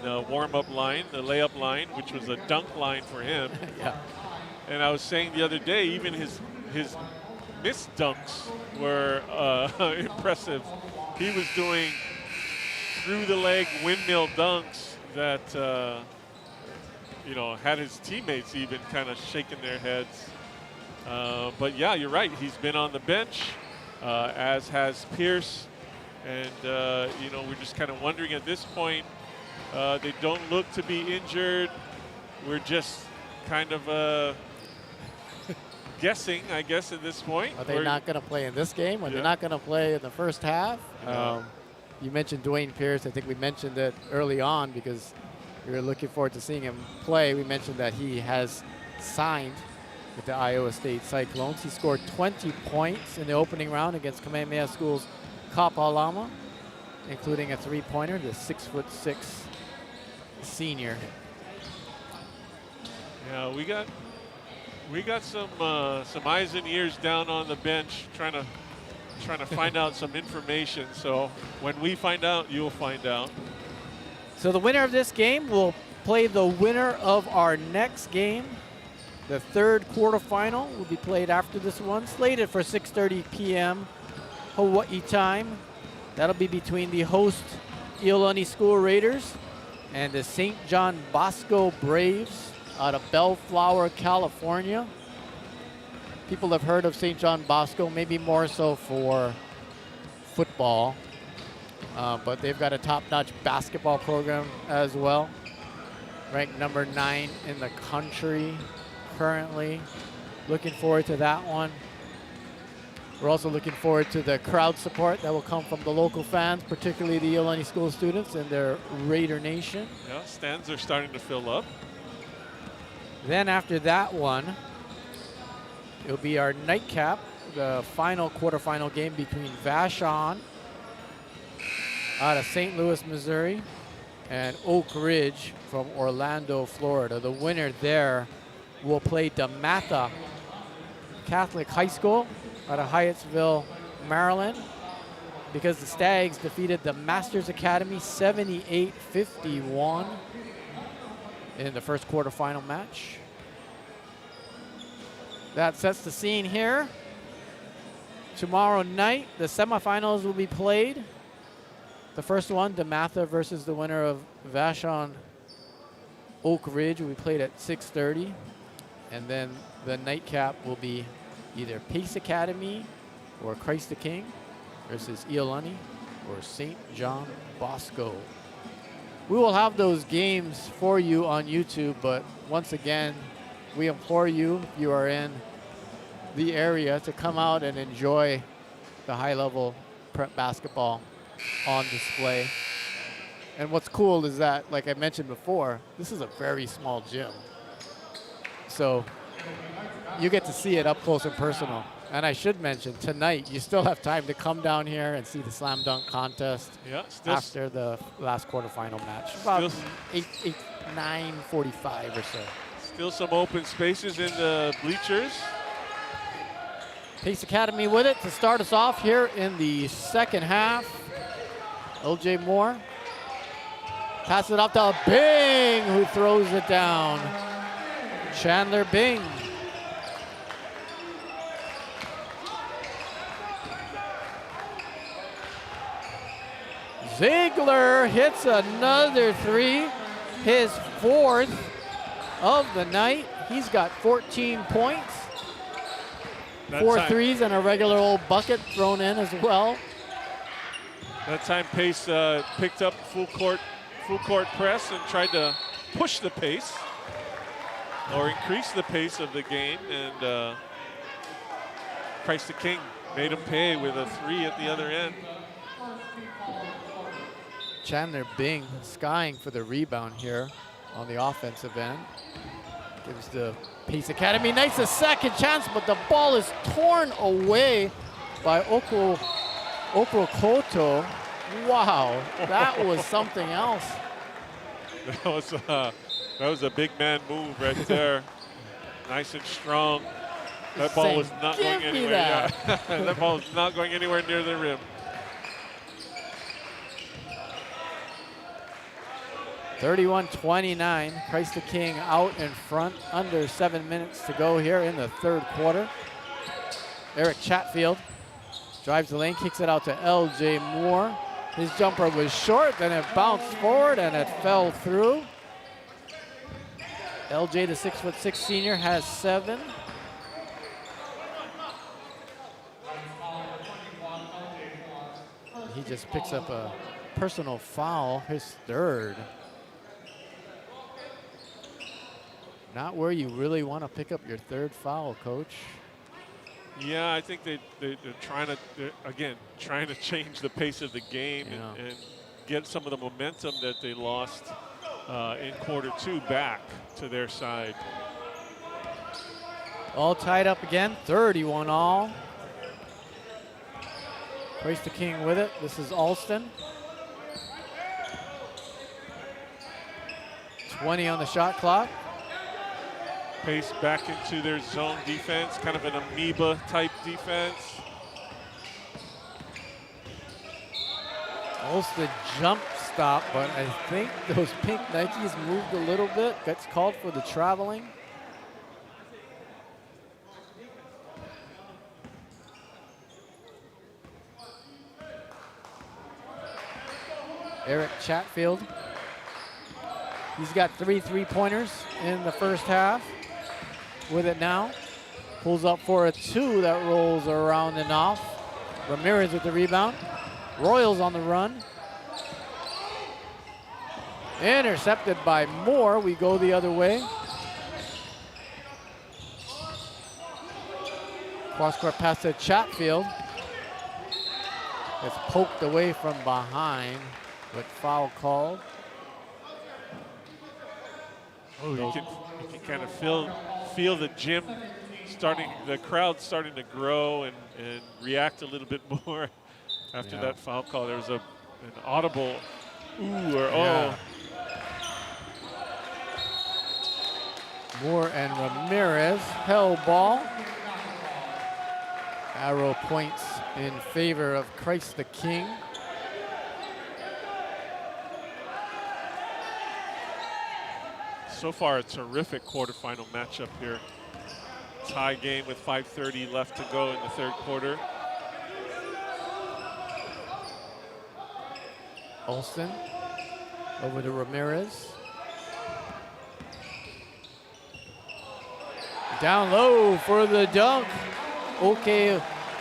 Speaker 2: the warm-up line, the layup line, which was a dunk line for him.
Speaker 1: Yeah.
Speaker 2: And I was saying the other day, even his missed dunks were impressive. He was doing through-the-leg windmill dunks that had his teammates even kind of shaking their heads. But yeah, you're right. He's been on the bench, as has Pierce. And, we're just kind of wondering at this point, they don't look to be injured. We're just kind of guessing, I guess, at this point.
Speaker 1: Are they not going to play in this game? They're not going to play in the first half? You mentioned Dwayne Pierce. I think we mentioned it early on because we were looking forward to seeing him play. We mentioned that he has signed with the Iowa State Cyclones. He scored 20 points in the opening round against Kamehameha School's Kapalama, including a three-pointer, the 6'6" senior.
Speaker 2: Yeah, we got some eyes and ears down on the bench trying to find out some information. So when we find out, you'll find out.
Speaker 1: So the winner of this game will play the winner of our next game. The third quarterfinal will be played after this one, slated for 6:30 p.m. Hawaii time. That'll be between the host Iolani School Raiders and the St. John Bosco Braves out of Bellflower, California. People have heard of St. John Bosco, maybe more so for football, but they've got a top-notch basketball program as well. Ranked number 9 in the country currently. Looking forward to that one. We're also looking forward to the crowd support that will come from the local fans, particularly the Iolani School students and their Raider Nation.
Speaker 2: Yeah, stands are starting to fill up.
Speaker 1: Then after that one, it'll be our nightcap, the final quarterfinal game between Vashon out of St. Louis, Missouri, and Oak Ridge from Orlando, Florida. The winner there will play DeMatha Catholic High School out of Hyattsville, Maryland, because the Stags defeated the Masters Academy 78-51 in the first quarterfinal match. That sets the scene here. Tomorrow night, the semifinals will be played. The first one, DeMatha versus the winner of Vashon Oak Ridge, will be played at 6:30. And then the nightcap will be either Pace Academy or Christ the King versus Iolani or St. John Bosco. We will have those games for you on YouTube, but once again, we implore you, if you are in the area, to come out and enjoy the high-level prep basketball on display. And what's cool is that, like I mentioned before, this is a very small gym. So you get to see it up close and personal. And I should mention, tonight, you still have time to come down here and see the slam dunk contest after the last quarterfinal match. About 9:45 or so.
Speaker 2: Still some open spaces in the bleachers.
Speaker 1: Pace Academy with it to start us off here in the second half. LJ Moore. Pass it up to Bing, who throws it down. Chandler Bing. Ziegler hits another three, his fourth of the night. He's got 14 points. Four threes and a regular old bucket thrown in as well.
Speaker 2: That time Pace picked up full court press and tried to push the pace or increase the pace of the game, and Christ the King made him pay with a three at the other end.
Speaker 1: Chandler Bing skying for the rebound here on the offensive end. Gives the Pace Academy Knights a second chance, but the ball is torn away by Okrokoto. Wow, that was something else.
Speaker 2: That was That was a big man move right there. Nice and strong. That ball was not going anywhere. Yeah. That ball was not going anywhere near the rim.
Speaker 1: 31-29. Christ the King out in front. Under 7 minutes to go here in the third quarter. Eric Chatfield drives the lane, kicks it out to L.J. Moore. His jumper was short, then it bounced forward and it fell through. L.J., the 6'6" senior, has 7. He just picks up a personal foul, his third. Not where you really want to pick up your third foul, Coach.
Speaker 2: Yeah, I think they're trying to change the pace of the game and get some of the momentum that they lost in quarter 2 back to their side.
Speaker 1: All tied up again, 31 all. Christ the King with it. This is Alston. 20 on the shot clock.
Speaker 2: Pace back into their zone defense, kind of an amoeba type defense.
Speaker 1: Alston jump stop, but I think those pink Nikes moved a little bit. Gets called for the traveling. Eric Chatfield. He's got 3 3-pointers in the first half. With it now. Pulls up for a 2 that rolls around and off. Ramirez with the rebound. Royals on the run. Intercepted by Moore. We go the other way. Cross-court pass to Chatfield. It's poked away from behind, but foul called.
Speaker 2: Oh, you can kind of feel the gym the crowd starting to grow and react a little bit more after that foul call. There was an audible ooh or oh.
Speaker 1: Moore and Ramirez, hell ball. Arrow points in favor of Christ the King.
Speaker 2: So far, a terrific quarterfinal matchup here. Tie game with 5:30 left to go in the third quarter.
Speaker 1: Alston over to Ramirez. Down low for the dunk.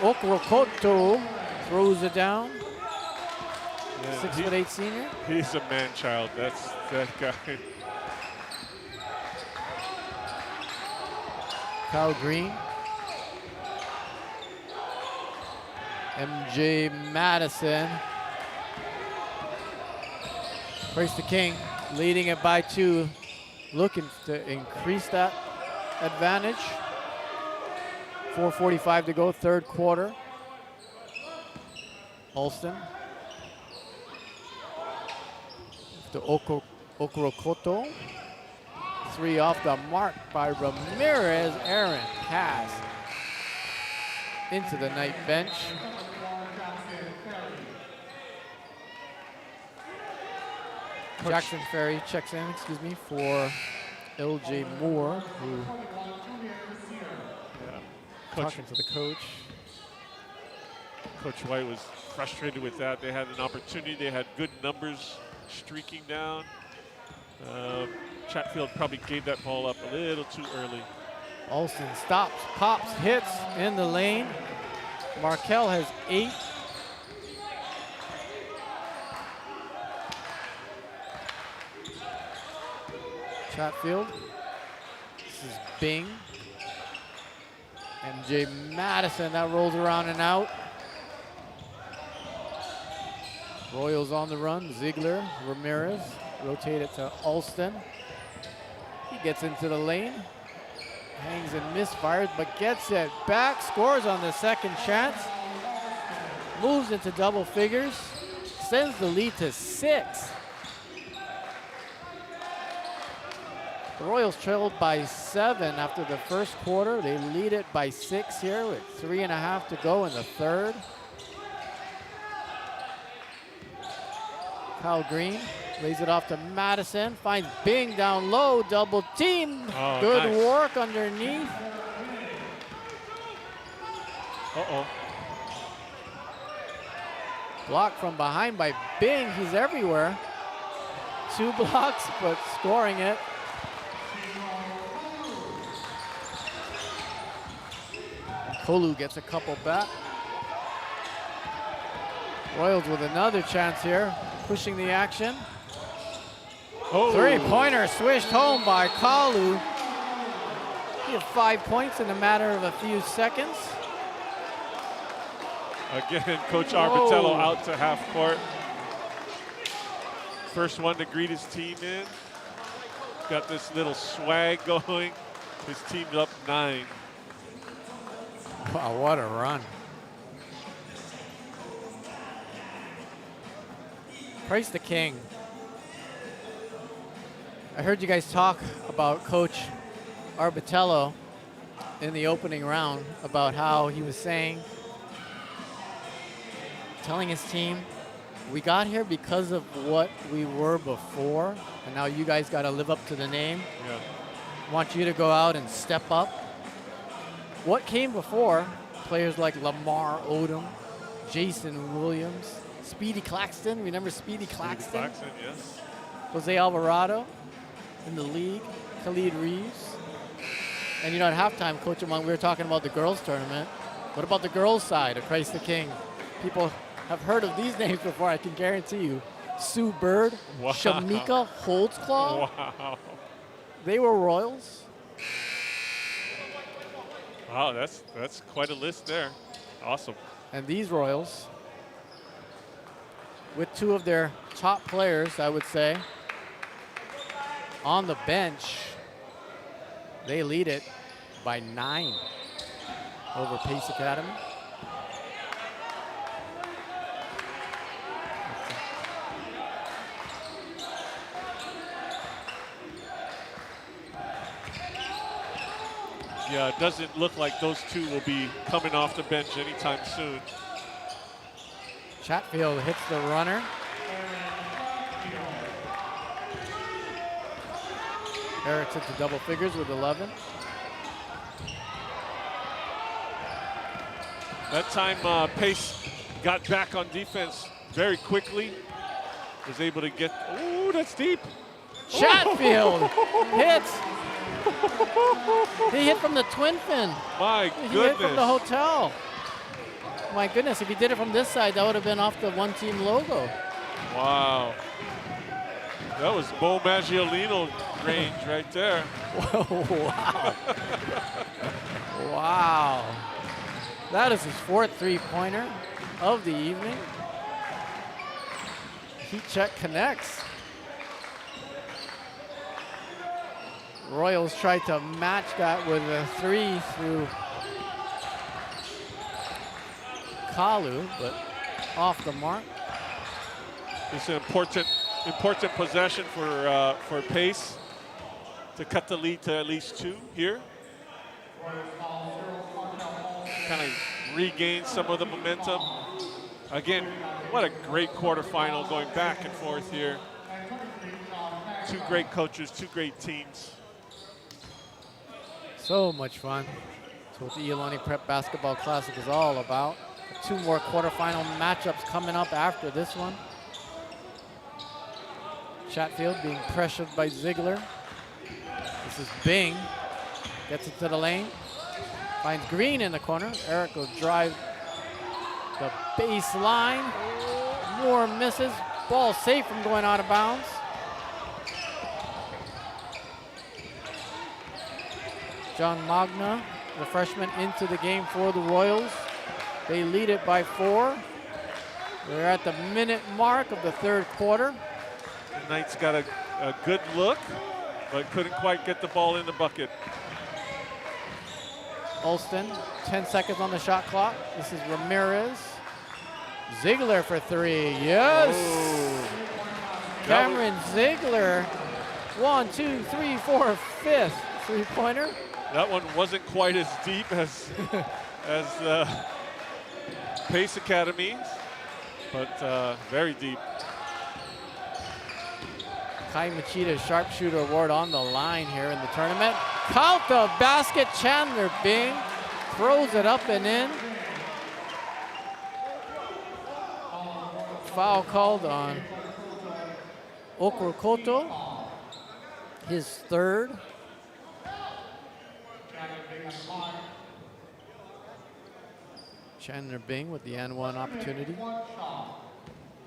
Speaker 1: Okrokoto throws it down.
Speaker 2: Yeah,
Speaker 1: 6'8" senior.
Speaker 2: He's a man-child. That's that guy.
Speaker 1: Kyle Green. MJ Madison. Christ the King leading it by 2. Looking to increase that advantage. 4:45 to go, third quarter. Alston. To Okrokoto. 3 off the mark by Ramirez. Aaron pass into the night bench. Jackson Ferry checks in, for L.J. Moore, who talking to the coach.
Speaker 2: Coach White was frustrated with that. They had an opportunity. They had good numbers streaking down. Chatfield probably gave that ball up a little too early.
Speaker 1: Alston stops, pops, hits in the lane. Markel has 8. Chatfield. This is Bing. MJ Madison, that rolls around and out. Royals on the run. Ziegler, Ramirez. Rotate it to Alston. He gets into the lane. Hangs and misfires, but gets it back. Scores on the second chance. Moves into double figures. Sends the lead to 6. The Royals trailed by 7 after the first quarter. They lead it by 6 here with 3.5 to go in the third. Kyle Green lays it off to Madison, finds Bing down low, double team.
Speaker 2: Oh,
Speaker 1: Good
Speaker 2: nice.
Speaker 1: work underneath.
Speaker 2: Uh-oh.
Speaker 1: Block from behind by Bing, he's everywhere. 2 blocks, but scoring it. Kolu gets a couple back. Royals with another chance here, pushing the action.
Speaker 2: Oh.
Speaker 1: 3-pointer swished home by Kalu. He had 5 points in a matter of a few seconds.
Speaker 2: Again, Coach Arbitello
Speaker 1: Whoa.
Speaker 2: out to half court. First one to greet his team in. Got this little swag going. His team's up 9.
Speaker 1: Wow, what a run. Praise the King. I heard you guys talk about Coach Arbitello in the opening round about how he was telling his team, we got here because of what we were before, and now you guys got to live up to the name.
Speaker 2: Yeah.
Speaker 1: I want you to go out and step up. What came before? Players like Lamar Odom, Jason Williams, Speedy Claxton. Remember Speedy Claxton?
Speaker 2: Claxton, yes.
Speaker 1: Jose Alvarado in the league, Khalid Reeves. And you know, at halftime, Coach Among, we were talking about the girls tournament. What about the girls side of Christ the King? People have heard of these names before, I can guarantee you. Sue Bird,
Speaker 2: Wow.
Speaker 1: Shamika Holtzclaw.
Speaker 2: Wow.
Speaker 1: They were Royals.
Speaker 2: Wow, that's quite a list there. Awesome.
Speaker 1: And these Royals, with 2 of their top players, I would say, on the bench, they lead it by 9 over Pace Academy.
Speaker 2: Yeah, it doesn't look like those 2 will be coming off the bench anytime soon.
Speaker 1: Chatfield hits the runner. Eric's into double figures with 11.
Speaker 2: That time Pace got back on defense very quickly. Was able to get, ooh, that's deep.
Speaker 1: Chatfield hits. He hit from the twin fin.
Speaker 2: My
Speaker 1: He hit from the
Speaker 2: goodness.
Speaker 1: hotel. My goodness, if he did it from this side, that would have been off the one team logo.
Speaker 2: Wow. That was Bo Maggiolino range right there.
Speaker 1: Wow. Wow. That is his 4th 3-pointer of the evening. Heat check connects. Royals tried to match that with a 3 through Kalu, but off the mark.
Speaker 2: It's an important possession for Pace to cut the lead to at least 2 here. Kind of regain some of the momentum. Again, what a great quarterfinal going back and forth here. 2 great coaches, 2 great teams.
Speaker 1: So much fun. That's what the Iolani Prep Basketball Classic is all about. 2 more quarterfinal matchups coming up after this one. Chatfield being pressured by Ziegler. This is Bing. Gets it to the lane. Finds Green in the corner. Eric will drive the baseline. More misses. Ball safe from going out of bounds. John Magna, the freshman, into the game for the Royals. They lead it by 4. We're at the minute mark of the 3rd quarter.
Speaker 2: The Knights got a good look, but couldn't quite get the ball in the bucket.
Speaker 1: Alston, 10 seconds on the shot clock. This is Ramirez. Ziegler for 3, yes!
Speaker 2: Oh.
Speaker 1: Cameron Ziegler 1, 2, 3, 4, fifth three-pointer.
Speaker 2: That one wasn't quite as deep as as the Pace Academies, but very deep.
Speaker 1: Kai Machida Sharpshooter Award on the line here in the tournament. Count the basket, Chandler Bing throws it up and in. Foul called on Okrokoto, his third. Chandler Bing with the N1 opportunity.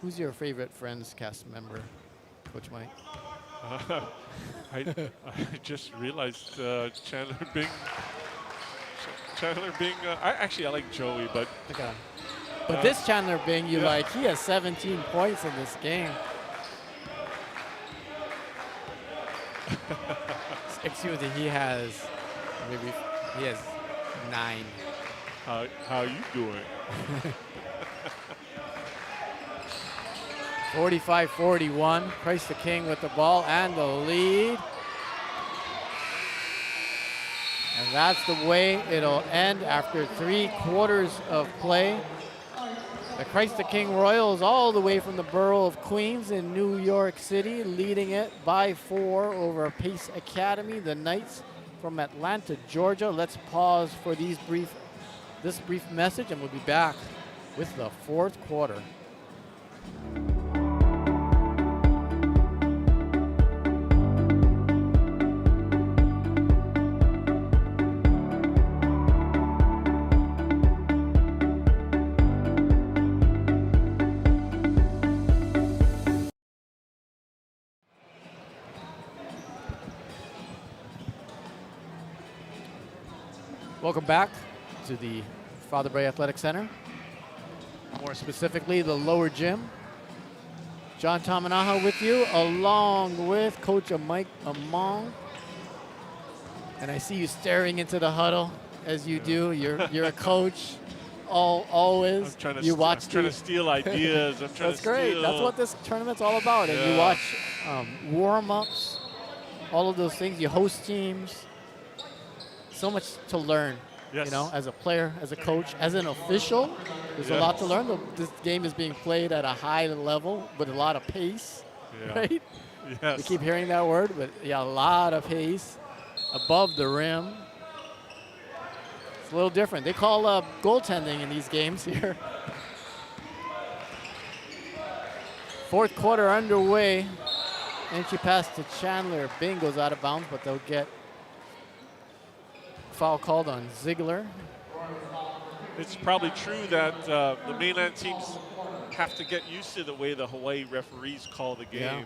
Speaker 1: Who's your favorite Friends cast member, Coach Mike?
Speaker 2: I just realized Chandler Bing. Chandler Bing. I like Joey, but
Speaker 1: Look at him. But this Chandler Bing, you like, he has 17 points in this game. Excuse me, he has 9.
Speaker 2: how you doing?
Speaker 1: 45-41, Christ the King with the ball and the lead. And that's the way it'll end after 3 quarters of play. The Christ the King Royals all the way from the borough of Queens in New York City, leading it by 4 over Pace Academy. The Knights from Atlanta, Georgia. Let's pause for this brief message, and we'll be back with the 4th quarter. Welcome back to the Father Bray Athletic Center. More specifically, the lower gym. John Tamanaha with you, along with Coach Mike Among. And I see you staring into the huddle as you do. You're a coach, always.
Speaker 2: I'm trying to,
Speaker 1: you watch
Speaker 2: trying to steal ideas. I'm trying
Speaker 1: That's
Speaker 2: to
Speaker 1: great.
Speaker 2: steal.
Speaker 1: That's what this tournament's all about. And you watch warm-ups, all of those things. You host teams. So much to learn,
Speaker 2: Yes.
Speaker 1: you know, as a player, as a coach, as an official. There's a lot to learn. This game is being played at a high level with a lot of pace, right?
Speaker 2: Yes.
Speaker 1: We keep hearing that word, but yeah, a lot of pace above the rim. It's a little different. They call goaltending in these games here. 4th quarter underway. Entry pass to Chandler. Bing goes out of bounds, but they'll get foul called on Ziegler.
Speaker 2: It's probably true that the mainland teams have to get used to the way the Hawaii referees call the game.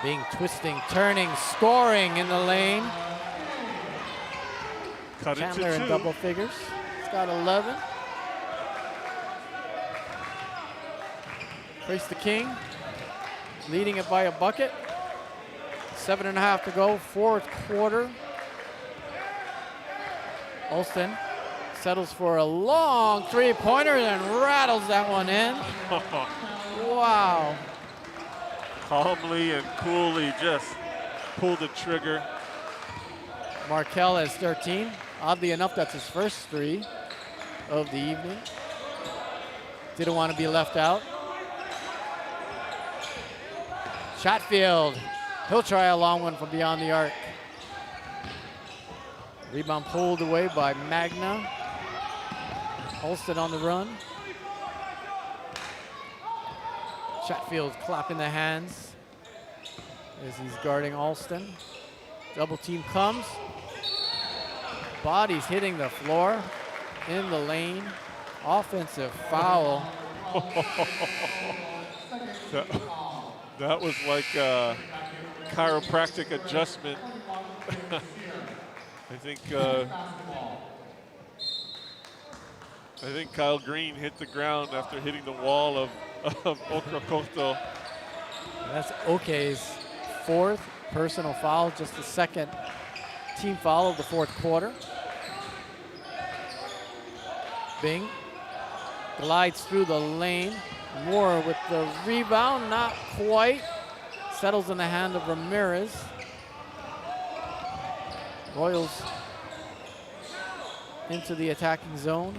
Speaker 1: Bing twisting, turning, scoring in the lane.
Speaker 2: Cut
Speaker 1: Chandler
Speaker 2: into
Speaker 1: in
Speaker 2: 2.
Speaker 1: double figures. He's got 11. Trace the King, leading it by a bucket. 7.5 to go, 4th quarter. Alston settles for a long three-pointer and rattles that one in. Wow.
Speaker 2: Calmly and coolly just pull the trigger.
Speaker 1: Markel has 13. Oddly enough, that's his first 3 of the evening. Didn't want to be left out. Chatfield, he'll try a long one from beyond the arc. Rebound pulled away by Magna. Holston on the run. Chatfield clapping the hands as he's guarding Alston. Double team comes. Bodies hitting the floor in the lane. Offensive foul.
Speaker 2: That was like a chiropractic adjustment. I think Kyle Green hit the ground after hitting the wall of Okrokoto.
Speaker 1: That's Oke's 4th personal foul, just the 2nd team foul of the 4th quarter. Bing glides through the lane. Moore with the rebound, not quite. settles in the hand of Ramirez. Royals into the attacking zone.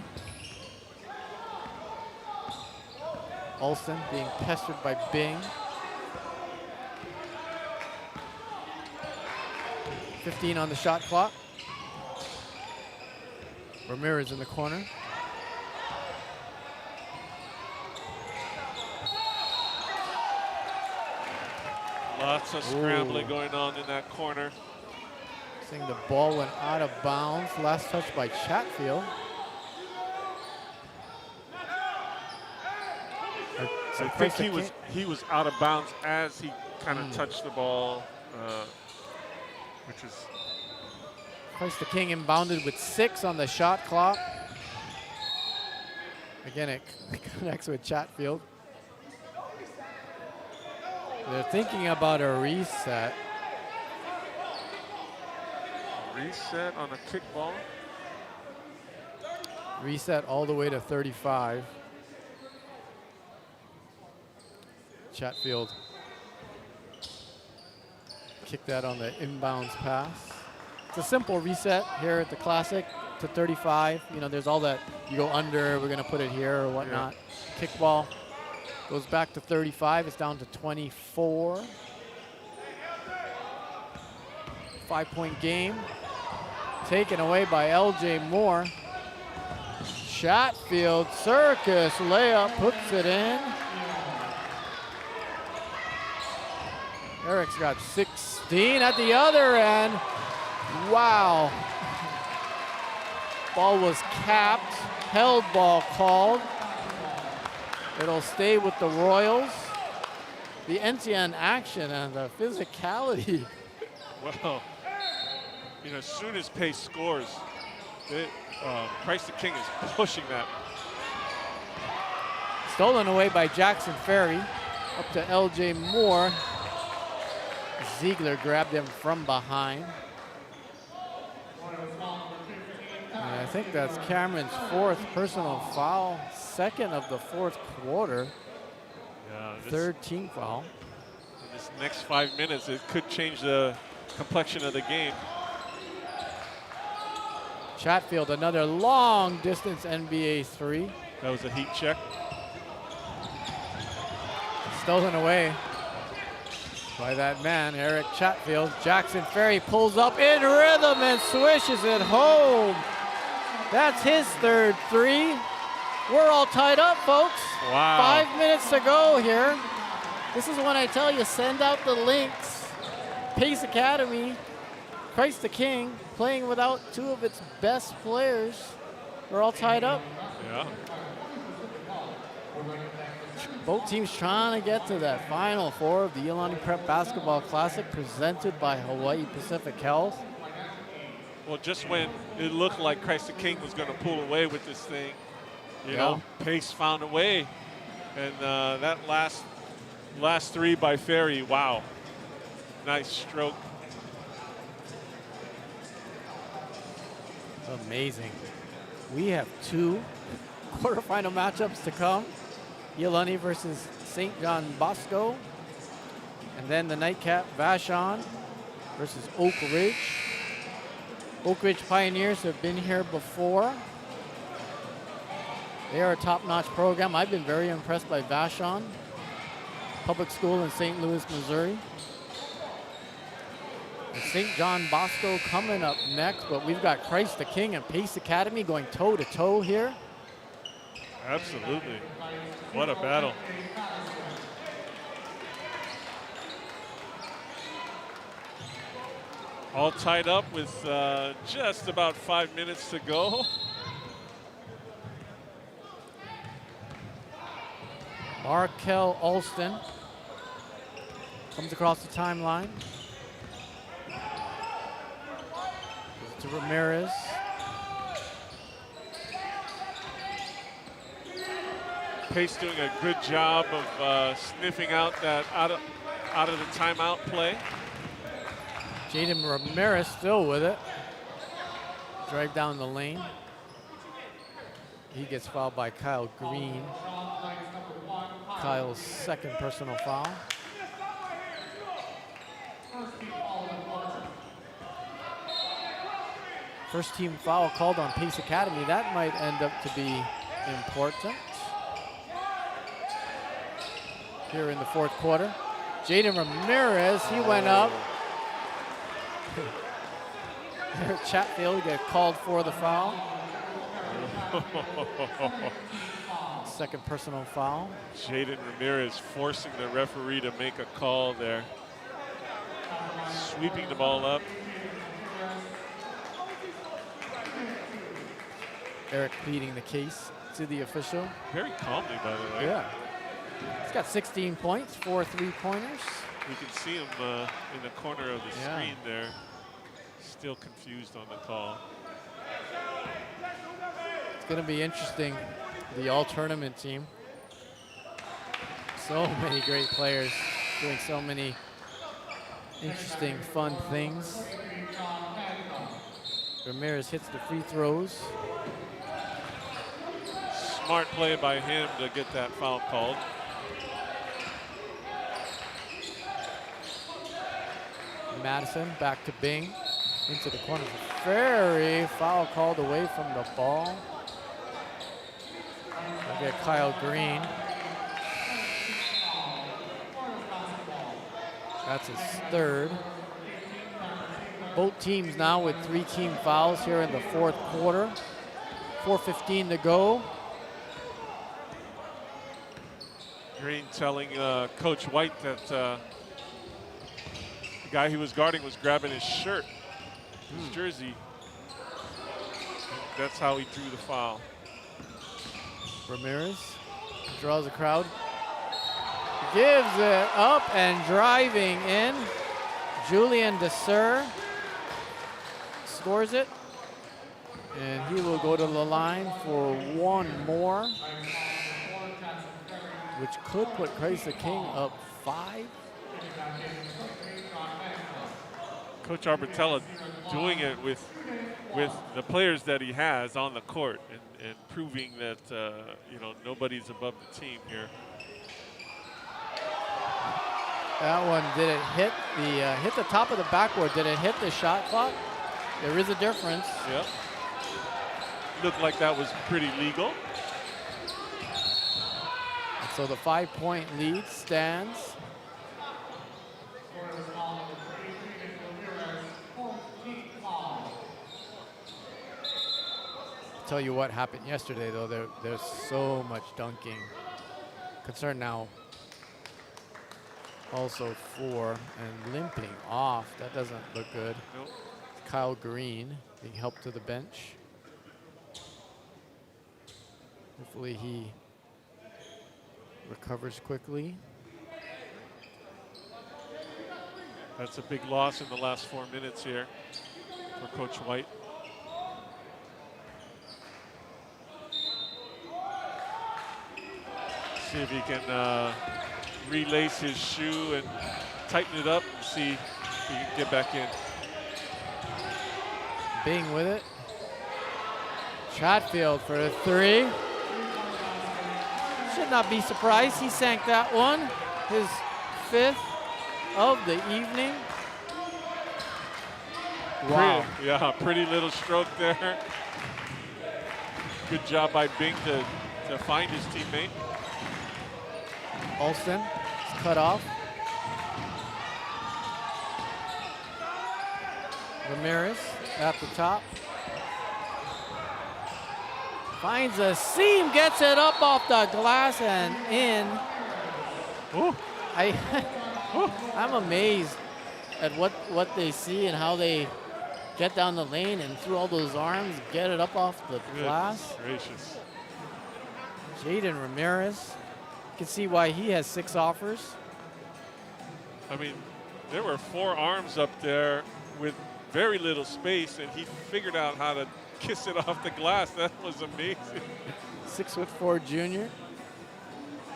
Speaker 1: Olsen being pestered by Bing. 15 on the shot clock. Ramirez in the corner.
Speaker 2: Lots of scrambling going on in that corner.
Speaker 1: Saying the ball went out of bounds. Last touch by Chatfield.
Speaker 2: I think he was out of bounds as he kind of touched the ball, which is.
Speaker 1: Christ the King inbounded with 6 on the shot clock. Again, it connects with Chatfield. They're thinking about a reset.
Speaker 2: Reset on a kickball.
Speaker 1: Reset all the way to 35. Chatfield kicked that on the inbounds pass. It's a simple reset here at the Classic to 35. You know, there's all that, you go under, we're gonna put it here or whatnot. Yeah. Kickball goes back to 35, it's down to 24. 5-point game. Taken away by LJ Moore. Chatfield, circus layup, puts it in. Eric's got 16 at the other end. Wow. Ball was capped, held ball called. It'll stay with the Royals. The NCN action and the physicality.
Speaker 2: Well, you know, as soon as Pace scores, Christ the King is pushing that.
Speaker 1: Stolen away by Jackson Ferry. Up to LJ Moore. Ziegler grabbed him from behind. And I think that's Cameron's 4th personal foul, 2nd of the 4th quarter.
Speaker 2: Yeah,
Speaker 1: 3rd team foul.
Speaker 2: In this next 5 minutes, it could change the complexion of the game.
Speaker 1: Chatfield, another long distance NBA 3.
Speaker 2: That was a heat check.
Speaker 1: Stolen away by that man, Eric Chatfield. Jackson Ferry pulls up in rhythm and swishes it home. That's his 3rd 3. We're all tied up, folks.
Speaker 2: Wow.
Speaker 1: 5 minutes to go here. This is when I tell you, send out the links. Pace Academy, Christ the King, playing without 2 of its best players. We're all tied up.
Speaker 2: Yeah.
Speaker 1: Both teams trying to get to that Final Four of the Iolani Prep Basketball Classic presented by Hawaii Pacific Health.
Speaker 2: Well, just when it looked like Christ the King was going to pull away with this thing, you know, Pace found a way. And that last 3 by Ferry, wow. Nice stroke.
Speaker 1: Amazing. We have 2 quarterfinal matchups to come. Iolani versus St. John Bosco. And then the nightcap, Vashon versus Oak Ridge. Oak Ridge Pioneers have been here before. They are a top-notch program. I've been very impressed by Vashon Public School in St. Louis, Missouri. And St. John Bosco coming up next, but we've got Christ the King and Pace Academy going toe-to-toe here.
Speaker 2: Absolutely. What a battle. All tied up with just about 5 minutes to go.
Speaker 1: Markel Alston comes across the timeline. To Ramirez.
Speaker 2: Pace doing a good job of sniffing out that out of the timeout play.
Speaker 1: Jaden Ramirez still with it. Drive down the lane. He gets fouled by Kyle Green. Kyle's 2nd personal foul. First team foul called on Pace Academy. That might end up to be important here in the fourth quarter. Jaden Ramirez, he went up. Chatfield get called for the foul. Second personal foul.
Speaker 2: Jaden Ramirez forcing the referee to make a call there. Sweeping the ball up.
Speaker 1: Eric pleading the case to the official.
Speaker 2: Very calmly, by the way.
Speaker 1: Yeah. He's got 16 points, 4 3-pointers.
Speaker 2: You can see him in the corner of the screen there. Still confused on the call.
Speaker 1: It's going to be interesting, the all-tournament team. So many great players doing so many interesting, fun things. Ramirez hits the free throws.
Speaker 2: Smart play by him to get that foul called.
Speaker 1: Madison back to Bing. Into the corner for Ferry. Foul called away from the ball. We'll get Kyle Green. That's his third. Both teams now with 3 team fouls here in the fourth quarter. 4:15 to go.
Speaker 2: Green telling Coach White that the guy he was guarding was grabbing his shirt, his jersey. That's how he drew the foul.
Speaker 1: Ramirez draws a crowd. Gives it up and driving in. Julian DeSur scores it. And he will go to the line for one more, which could put Christ the King up 5.
Speaker 2: Coach Arbatella doing it with the players that he has on the court and proving that you know, nobody's above the team here.
Speaker 1: That one, did it hit the top of the backboard? Did it hit the shot clock? There is a difference.
Speaker 2: Yep. Looked like that was pretty legal.
Speaker 1: And so the 5-point lead stands. Tell you what happened yesterday, though. There's so much dunking. Concern now also for and limping off. That doesn't look good.
Speaker 2: Nope.
Speaker 1: Kyle Green being helped to the bench. Hopefully he recovers quickly.
Speaker 2: That's a big loss in the last 4 minutes here for Coach White. See if he can relace his shoe and tighten it up and see if he can get back in.
Speaker 1: Bing with it. Chatfield for a 3. Should not be surprised. He sank that one. His 5th of the evening. Wow.
Speaker 2: Pretty little stroke there. Good job by Bing to find his teammate.
Speaker 1: Alston is cut off. Ramirez at the top. Finds a seam, gets it up off the glass and in.
Speaker 2: Ooh.
Speaker 1: I'm amazed at what they see and how they get down the lane and through all those arms, get it up off the glass.
Speaker 2: Gracious.
Speaker 1: Jaden Ramirez. You can see why he has 6 offers.
Speaker 2: I mean, there were 4 arms up there with very little space, and he figured out how to kiss it off the glass. That was amazing.
Speaker 1: 6'4" junior.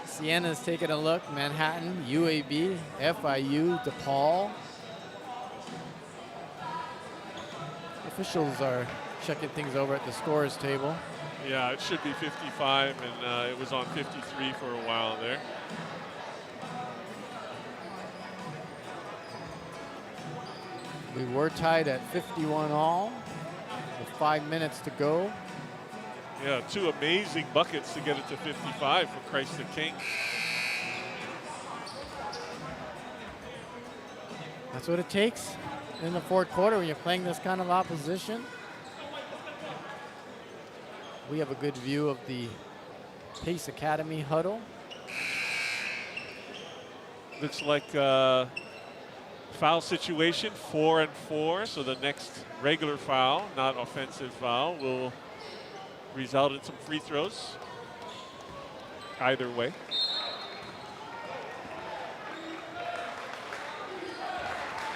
Speaker 1: Sienna's taking a look. Manhattan, UAB, FIU, DePaul. Officials are checking things over at the scorers table.
Speaker 2: Yeah, it should be 55, and it was on 53 for a while there.
Speaker 1: We were tied at 51 all. with 5 minutes to go.
Speaker 2: Yeah, 2 amazing buckets to get it to 55 for Christ the King.
Speaker 1: That's what it takes in the fourth quarter when you're playing this kind of opposition. We have a good view of the Pace Academy huddle.
Speaker 2: Looks like foul situation, 4 and 4. So the next regular foul, not offensive foul, will result in some free throws. Either way.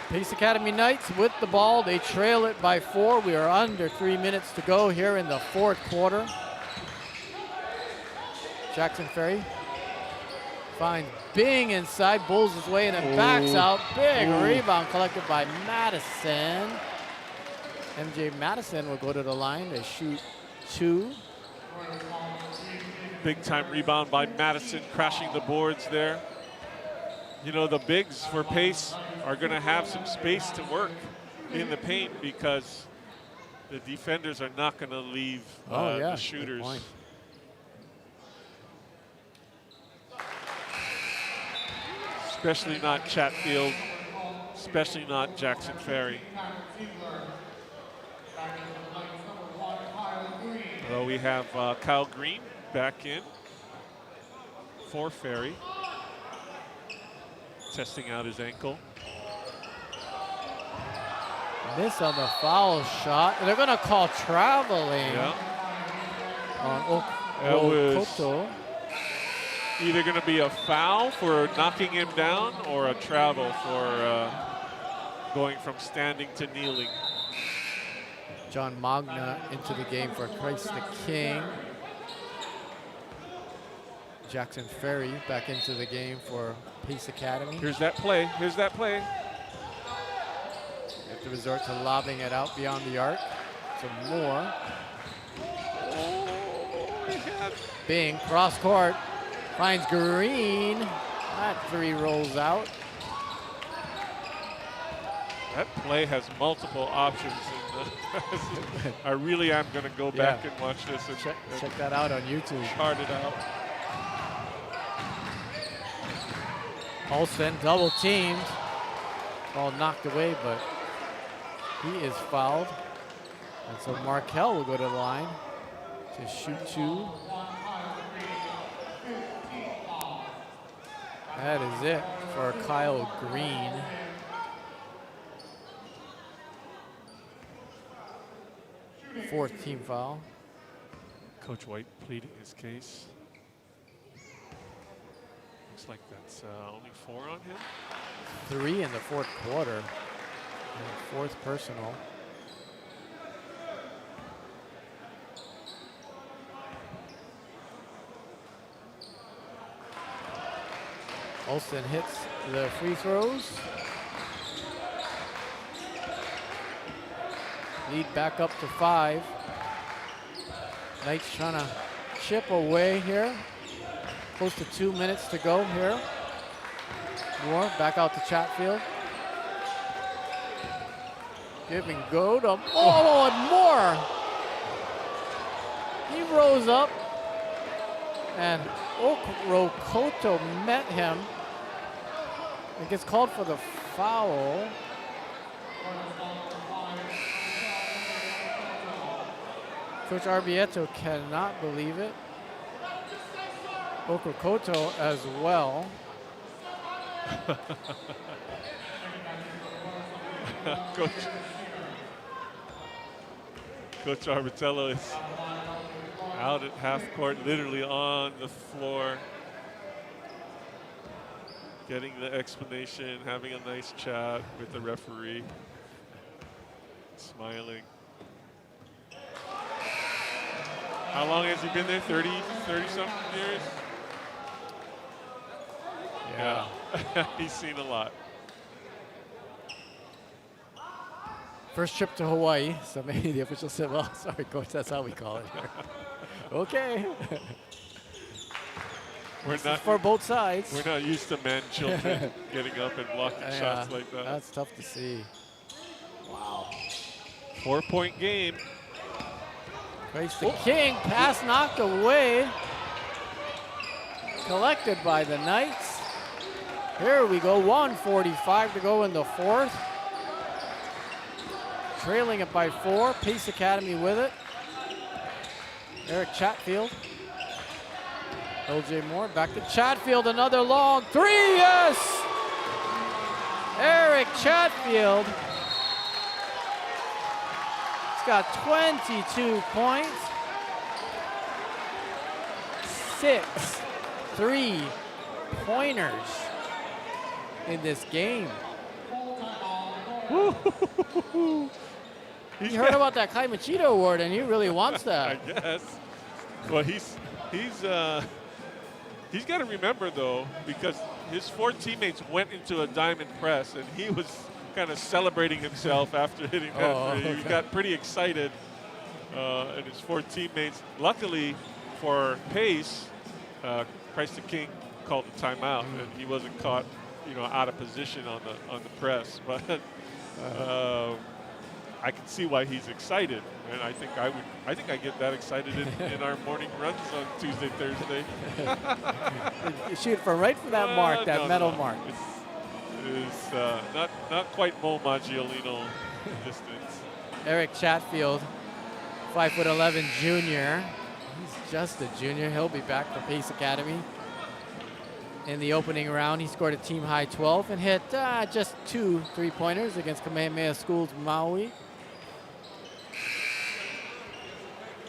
Speaker 1: Pace Academy Knights with the ball. They trail it by 4. We are under 3 minutes to go here in the fourth quarter. Jackson Ferry finds Bing inside, bulls his way, and then backs out. Big rebound collected by Madison. MJ Madison will go to the line to shoot 2.
Speaker 2: Big time rebound by Madison, crashing the boards there. You know, the bigs for Pace are going to have some space to work in the paint because the defenders are not going to leave the shooters. Especially not Chatfield, especially not Jackson Ferry. Although we have Kyle Green back in for Ferry, testing out his ankle.
Speaker 1: Miss on the foul shot. They're going to call traveling on Okoto.
Speaker 2: Either going to be a foul for knocking him down or a travel for going from standing to kneeling.
Speaker 1: John Magna into the game for Christ the King. Jackson Ferry back into the game for Pace Academy.
Speaker 2: Here's that play. Here's that play.
Speaker 1: Have to resort to lobbing it out beyond the arc. Some more. Bing, cross court. Finds Green. That 3 rolls out.
Speaker 2: That play has multiple options. I really am going to go back and watch this and
Speaker 1: check that out on YouTube.
Speaker 2: Chart it out.
Speaker 1: Olsen double teamed. Ball knocked away, but he is fouled. And so Markel will go to the line to shoot 2. That is it for Kyle Green. Fourth team foul.
Speaker 2: Coach White pleading his case. Looks like that's only 4 on him.
Speaker 1: 3 in the fourth quarter. And 4th personal. Olsen hits the free throws. Lead back up to 5. Knights trying to chip away here. Close to 2 minutes to go here. Moore back out to Chatfield. Give and go to, and Moore. He rose up and Okrokoto met him. It gets called for the foul. Coach Arbieto cannot believe it. Okrokoto as well.
Speaker 2: Coach Arbitello is out at half court, literally on the floor, getting the explanation, having a nice chat with the referee, smiling. How long has he been there? 30-something years? Yeah. He's seen a lot.
Speaker 1: First trip to Hawaii, so maybe the official said, well, sorry, coach, that's how we call it here. Okay.
Speaker 2: We're not
Speaker 1: for both sides.
Speaker 2: We're not used to men, children getting up and blocking shots like that.
Speaker 1: That's tough to see. Wow.
Speaker 2: 4-point game.
Speaker 1: Race the King, pass knocked away. Collected by the Knights. Here we go, 1:45 to go in the fourth. Trailing it by 4, Pace Academy with it. Eric Chatfield. LJ Moore back to Chatfield, another long 3, yes! Eric Chatfield. He's got 22 points. 6 3-pointers in this game. You heard about that Kaimachito award, and he really wants that.
Speaker 2: I guess. Well, he's got to remember though, because his 4 teammates went into a diamond press, and he was kind of celebrating himself after hitting that.
Speaker 1: Okay.
Speaker 2: He got pretty excited, and his 4 teammates. Luckily for Pace, Price the King called the timeout, and he wasn't caught, out of position on the press. But I can see why he's excited, and I think I get that excited in our morning runs on Tuesday, Thursday.
Speaker 1: You shoot right for that mark, that medal mark.
Speaker 2: It's not quite Mo Maggiolino distance.
Speaker 1: Eric Chatfield, 5'11" junior. He's just a junior. He'll be back for Pace Academy. In the opening round, he scored a team high 12 and hit just 2 3-pointers against Kamehameha School's Maui.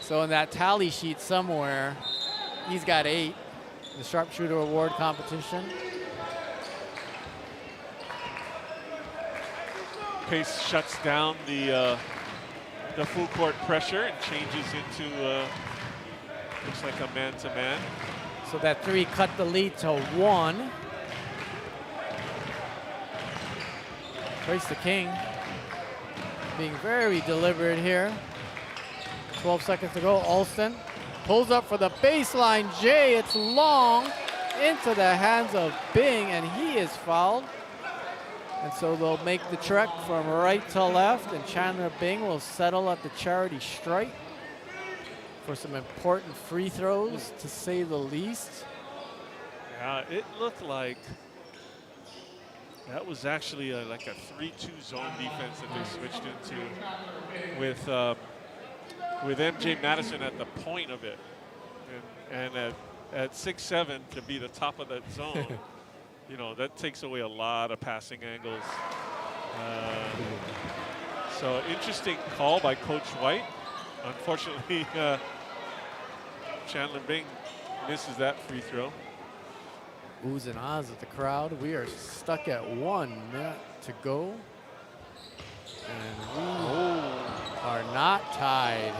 Speaker 1: So in that tally sheet somewhere, he's got 8. The Sharpshooter Award competition.
Speaker 2: Pace shuts down the full court pressure and changes into looks like a man-to-man.
Speaker 1: So that 3 cut the lead to 1. Trace the King being very deliberate here. 12 seconds to go. Alston pulls up for the baseline. Jay, it's long into the hands of Bing, and he is fouled. And so they'll make the trek from right to left, and Chandler Bing will settle at the charity stripe for some important free throws, to say the least.
Speaker 2: Yeah, it looked like that was actually like a 3-2 zone defense that they switched into with MJ Madison at the point of it, and at 6'7" to be the top of that zone. That takes away a lot of passing angles. So interesting call by Coach White. Unfortunately, Chandler Bing misses that free throw.
Speaker 1: Oohs and ahs at the crowd. We are stuck at 1 minute to go. And we are not tied.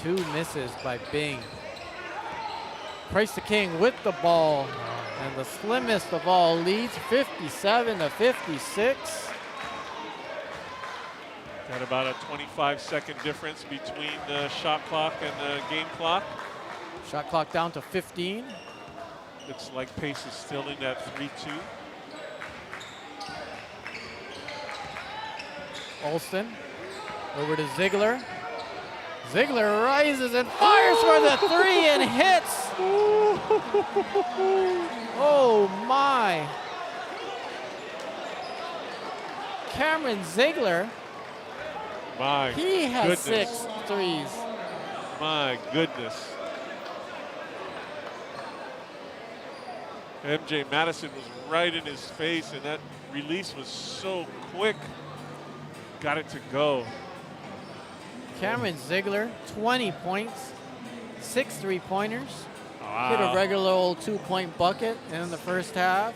Speaker 1: 2 misses by Bing. Price the King with the ball. And the slimmest of all leads, 57-56.
Speaker 2: Got about a 25-second difference between the shot clock and the game clock.
Speaker 1: Shot clock down to 15.
Speaker 2: Looks like Pace is still in that 3-2.
Speaker 1: Alston over to Ziegler. Ziegler rises and fires for the 3 and hits. Oh my. Cameron Ziegler.
Speaker 2: My
Speaker 1: He has
Speaker 2: goodness.
Speaker 1: 6 threes.
Speaker 2: My goodness. MJ Madison was right in his face, and that release was so quick. Got it to go.
Speaker 1: Cameron Ziegler, 20 points, 6 3-pointers.
Speaker 2: Wow.
Speaker 1: Hit a regular old 2-point bucket in the first half.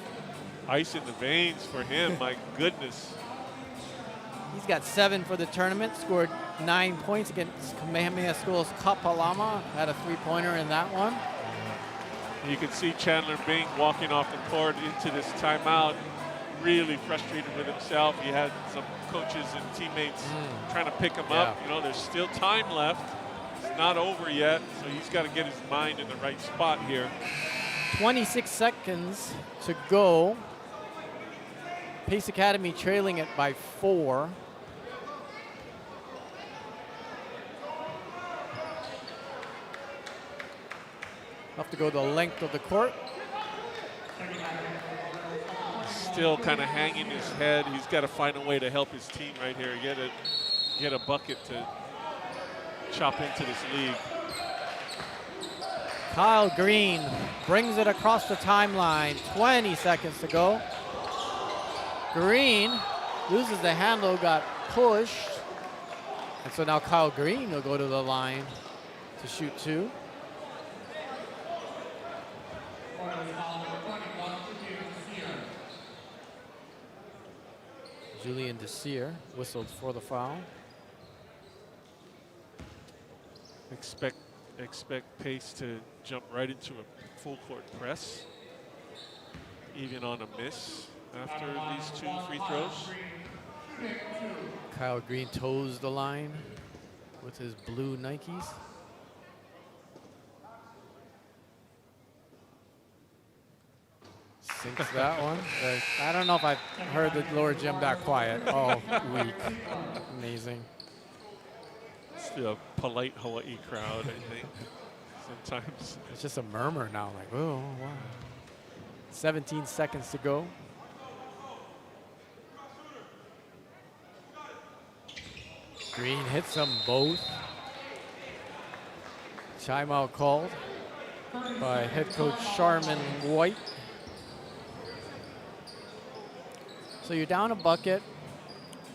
Speaker 2: Ice in the veins for him, my goodness.
Speaker 1: He's got 7 for the tournament, scored 9 points against Kamehameha School's Kapalama. Had a 3-pointer in that one.
Speaker 2: You can see Chandler Bing walking off the court into this timeout, really frustrated with himself. He had some coaches and teammates trying to pick him up. There's still time left. It's not over yet, so he's got to get his mind in the right spot here.
Speaker 1: 26 seconds to go. Pace Academy trailing it by 4. Have to go the length of the court.
Speaker 2: Still kind of hanging his head. He's got to find a way to help his team right here. Get a bucket to chop into this league.
Speaker 1: Kyle Green brings it across the timeline. 20 seconds to go. Green loses the handle, got pushed. And so now Kyle Green will go to the line to shoot 2. Julian Desir whistled for the foul.
Speaker 2: Expect Pace to jump right into a full court press, even on a miss after these 2 free throws.
Speaker 1: Kyle Green toes the line with his blue Nikes. Sinks that one. I don't know if I've heard the lower gym that quiet all week. Amazing.
Speaker 2: It's the polite Hawaii crowd, I think. Sometimes.
Speaker 1: It's just a murmur now, like, oh, wow. 17 seconds to go. Green hits them both. Timeout called by head coach Sharman White. So you're down a bucket,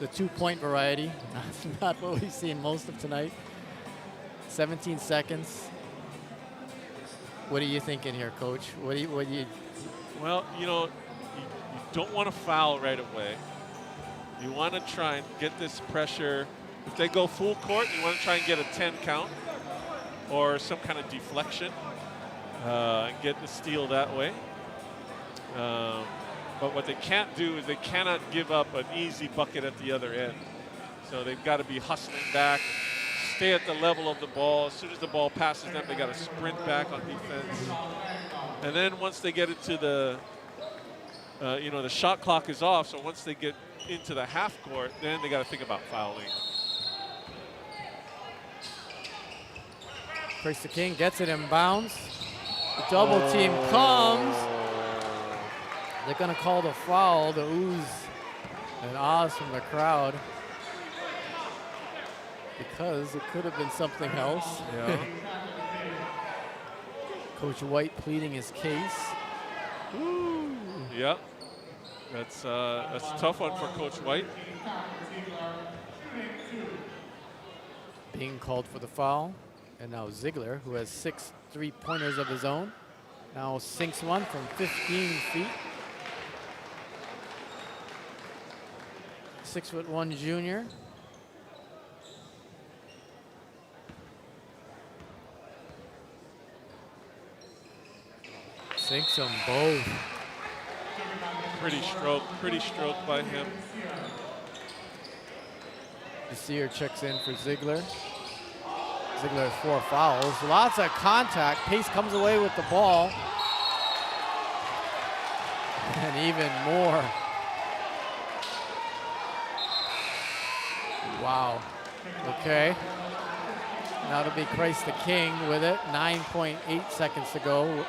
Speaker 1: the 2-point variety. That's not what we've seen most of tonight. 17 seconds. What are you thinking here, Coach? What do you?
Speaker 2: Well, you don't want to foul right away. You want to try and get this pressure. If they go full court, you want to try and get a 10 count or some kind of deflection and get the steal that way. But what they can't do is they cannot give up an easy bucket at the other end. So they've got to be hustling back, stay at the level of the ball. As soon as the ball passes them, they got to sprint back on defense. And then once they get into the, the shot clock is off. So once they get into the half court, then they got to think about fouling.
Speaker 1: Chris the King gets it in bounds. The double team comes. They're going to call the foul, the oohs and ahs from the crowd, because it could have been something else.
Speaker 2: Yeah.
Speaker 1: Coach White pleading his case.
Speaker 2: Ooh. Yeah, that's a tough one for Coach White.
Speaker 1: Being called for the foul. And now Ziegler, who has 6 3-pointers of his own, now sinks one from 15 feet. 6'1" junior. Sinks them both.
Speaker 2: Pretty stroke by him.
Speaker 1: Desir checks in for Ziegler. Ziegler has 4 fouls. Lots of contact. Pace comes away with the ball. And even more. Wow. Okay. Now it'll be Christ the King with it. 9.8 seconds to go.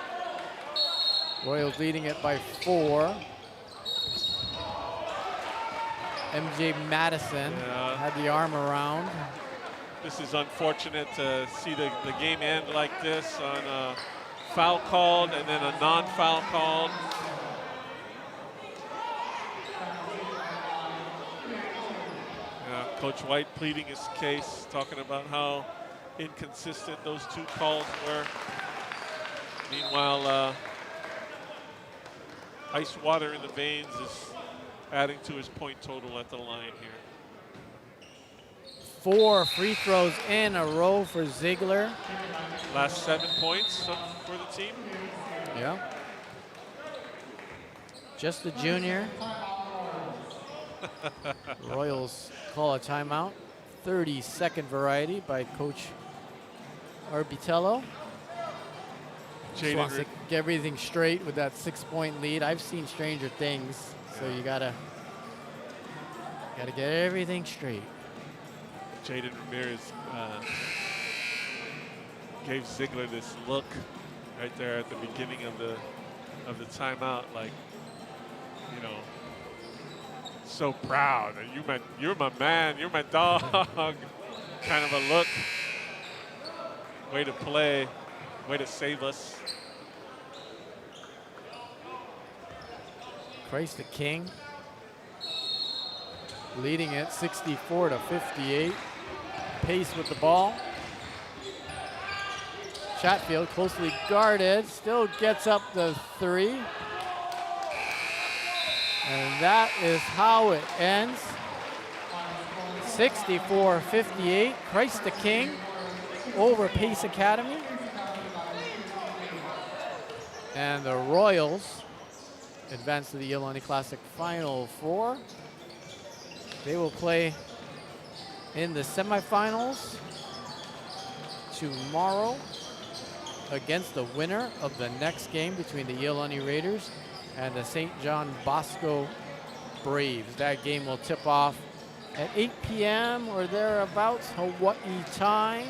Speaker 1: Royals leading it by 4. MJ Madison had the arm around.
Speaker 2: This is unfortunate to see the game end like this on a foul called and then a non-foul called. Coach White pleading his case, talking about how inconsistent those 2 calls were. Meanwhile, ice water in the veins is adding to his point total at the line here.
Speaker 1: 4 free throws in a row for Ziegler.
Speaker 2: Last 7 points for the team.
Speaker 1: Yeah. Just a junior. Royals call a timeout. 30-second variety by Coach Arbitello. Just wants to get everything straight with that 6-point lead. I've seen stranger things, so you gotta get everything straight.
Speaker 2: Jaden Ramirez gave Ziegler this look right there at the beginning of the timeout, like, you know, so proud. You're my man. You're my dog. Kind of a look. Way to play. Way to save us.
Speaker 1: Christ the King leading it 64-58. Pace with the ball. Chatfield closely guarded, still gets up the three. And that is how it ends. 64-58, Christ the King over Pace Academy. And the Royals advance to the Iolani Classic Final Four. They will play in the semifinals tomorrow against the winner of the next game between the Iolani Raiders and the St. John Bosco Braves. That game will tip off at 8 p.m. or thereabouts, Hawaii time.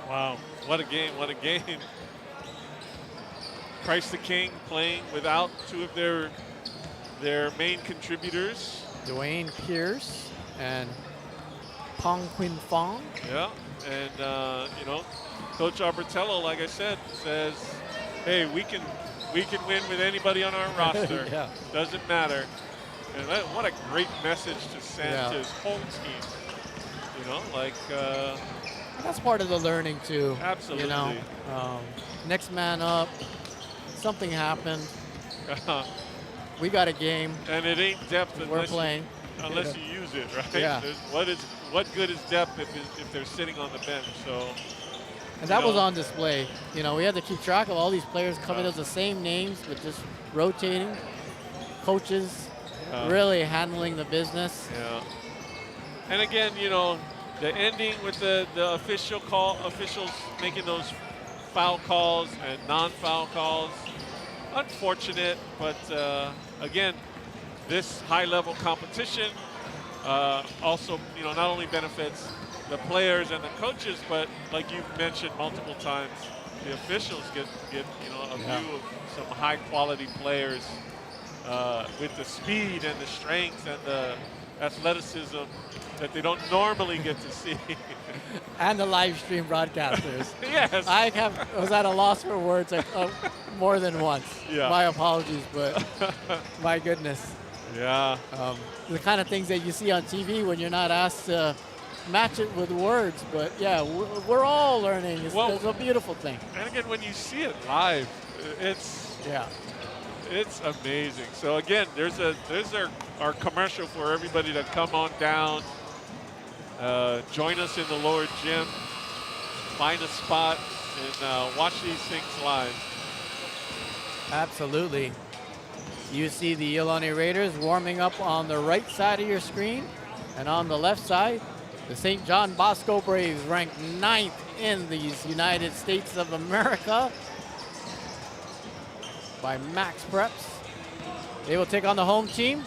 Speaker 2: Wow, what a game, what a game. Christ the King playing without two of their main contributors.
Speaker 1: Dwayne Pierce and Pong Quin Fong.
Speaker 2: Yeah, and you know, Coach Albertello, like I said, says, hey, we can win with anybody on our roster.
Speaker 1: Yeah.
Speaker 2: Doesn't matter. And what a great message to send to his whole team. You know, like.
Speaker 1: That's part of the learning too.
Speaker 2: Absolutely.
Speaker 1: You know, next man up. Something happened. We got a game.
Speaker 2: And it ain't depth
Speaker 1: we're playing.
Speaker 2: Unless you use it, right?
Speaker 1: Yeah.
Speaker 2: What good is depth if they're sitting on the bench? So.
Speaker 1: And that was on display. You know, we had to keep track of all these players coming as the same names, but just rotating. Coaches really handling the business.
Speaker 2: Yeah. And again, you know, the ending with the officials making those foul calls and non-foul calls. Unfortunate, but again, this high-level competition also, you know, not only benefits the players and the coaches, but like you've mentioned multiple times, the officials get you know, a view of some high-quality players with the speed and the strength and the athleticism that they don't normally get to see.
Speaker 1: And the live stream broadcasters.
Speaker 2: Yes.
Speaker 1: I was at a loss for words like, more than once.
Speaker 2: Yeah.
Speaker 1: My apologies, but my goodness.
Speaker 2: Yeah.
Speaker 1: The kind of things that you see on TV when you're not asked to match it with words. But yeah, we're all learning. It's a beautiful thing.
Speaker 2: And again, when you see it live, it's amazing. So again, there's our commercial for everybody to come on down. Join us in the lower gym, find a spot, and watch these things live.
Speaker 1: Absolutely. You see the Iolani Raiders warming up on the right side of your screen, and on the left side, the St. John Bosco Braves, ranked 9th in the United States of America by Max Preps. They will take on the home team.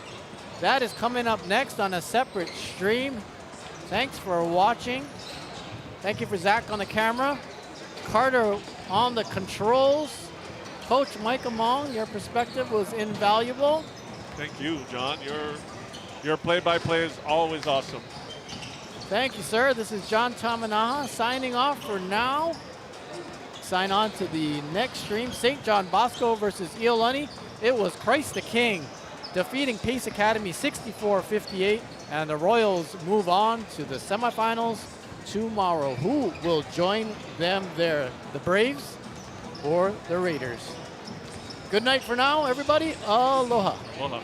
Speaker 1: That is coming up next on a separate stream. Thanks for watching. Thank you for Zach on the camera. Carter on the controls. Coach Mike Among, your perspective was invaluable.
Speaker 2: Thank you, John. Your play-by-play is always awesome.
Speaker 1: Thank you, sir. This is John Tamanaha signing off for now. Sign on to the next stream. St. John Bosco versus Iolani. It was Christ the King defeating Pace Academy 64-58, and the Royals move on to the semifinals tomorrow. Who will join them there? The Braves or the Raiders? Good night for now, everybody. Aloha.
Speaker 2: Aloha.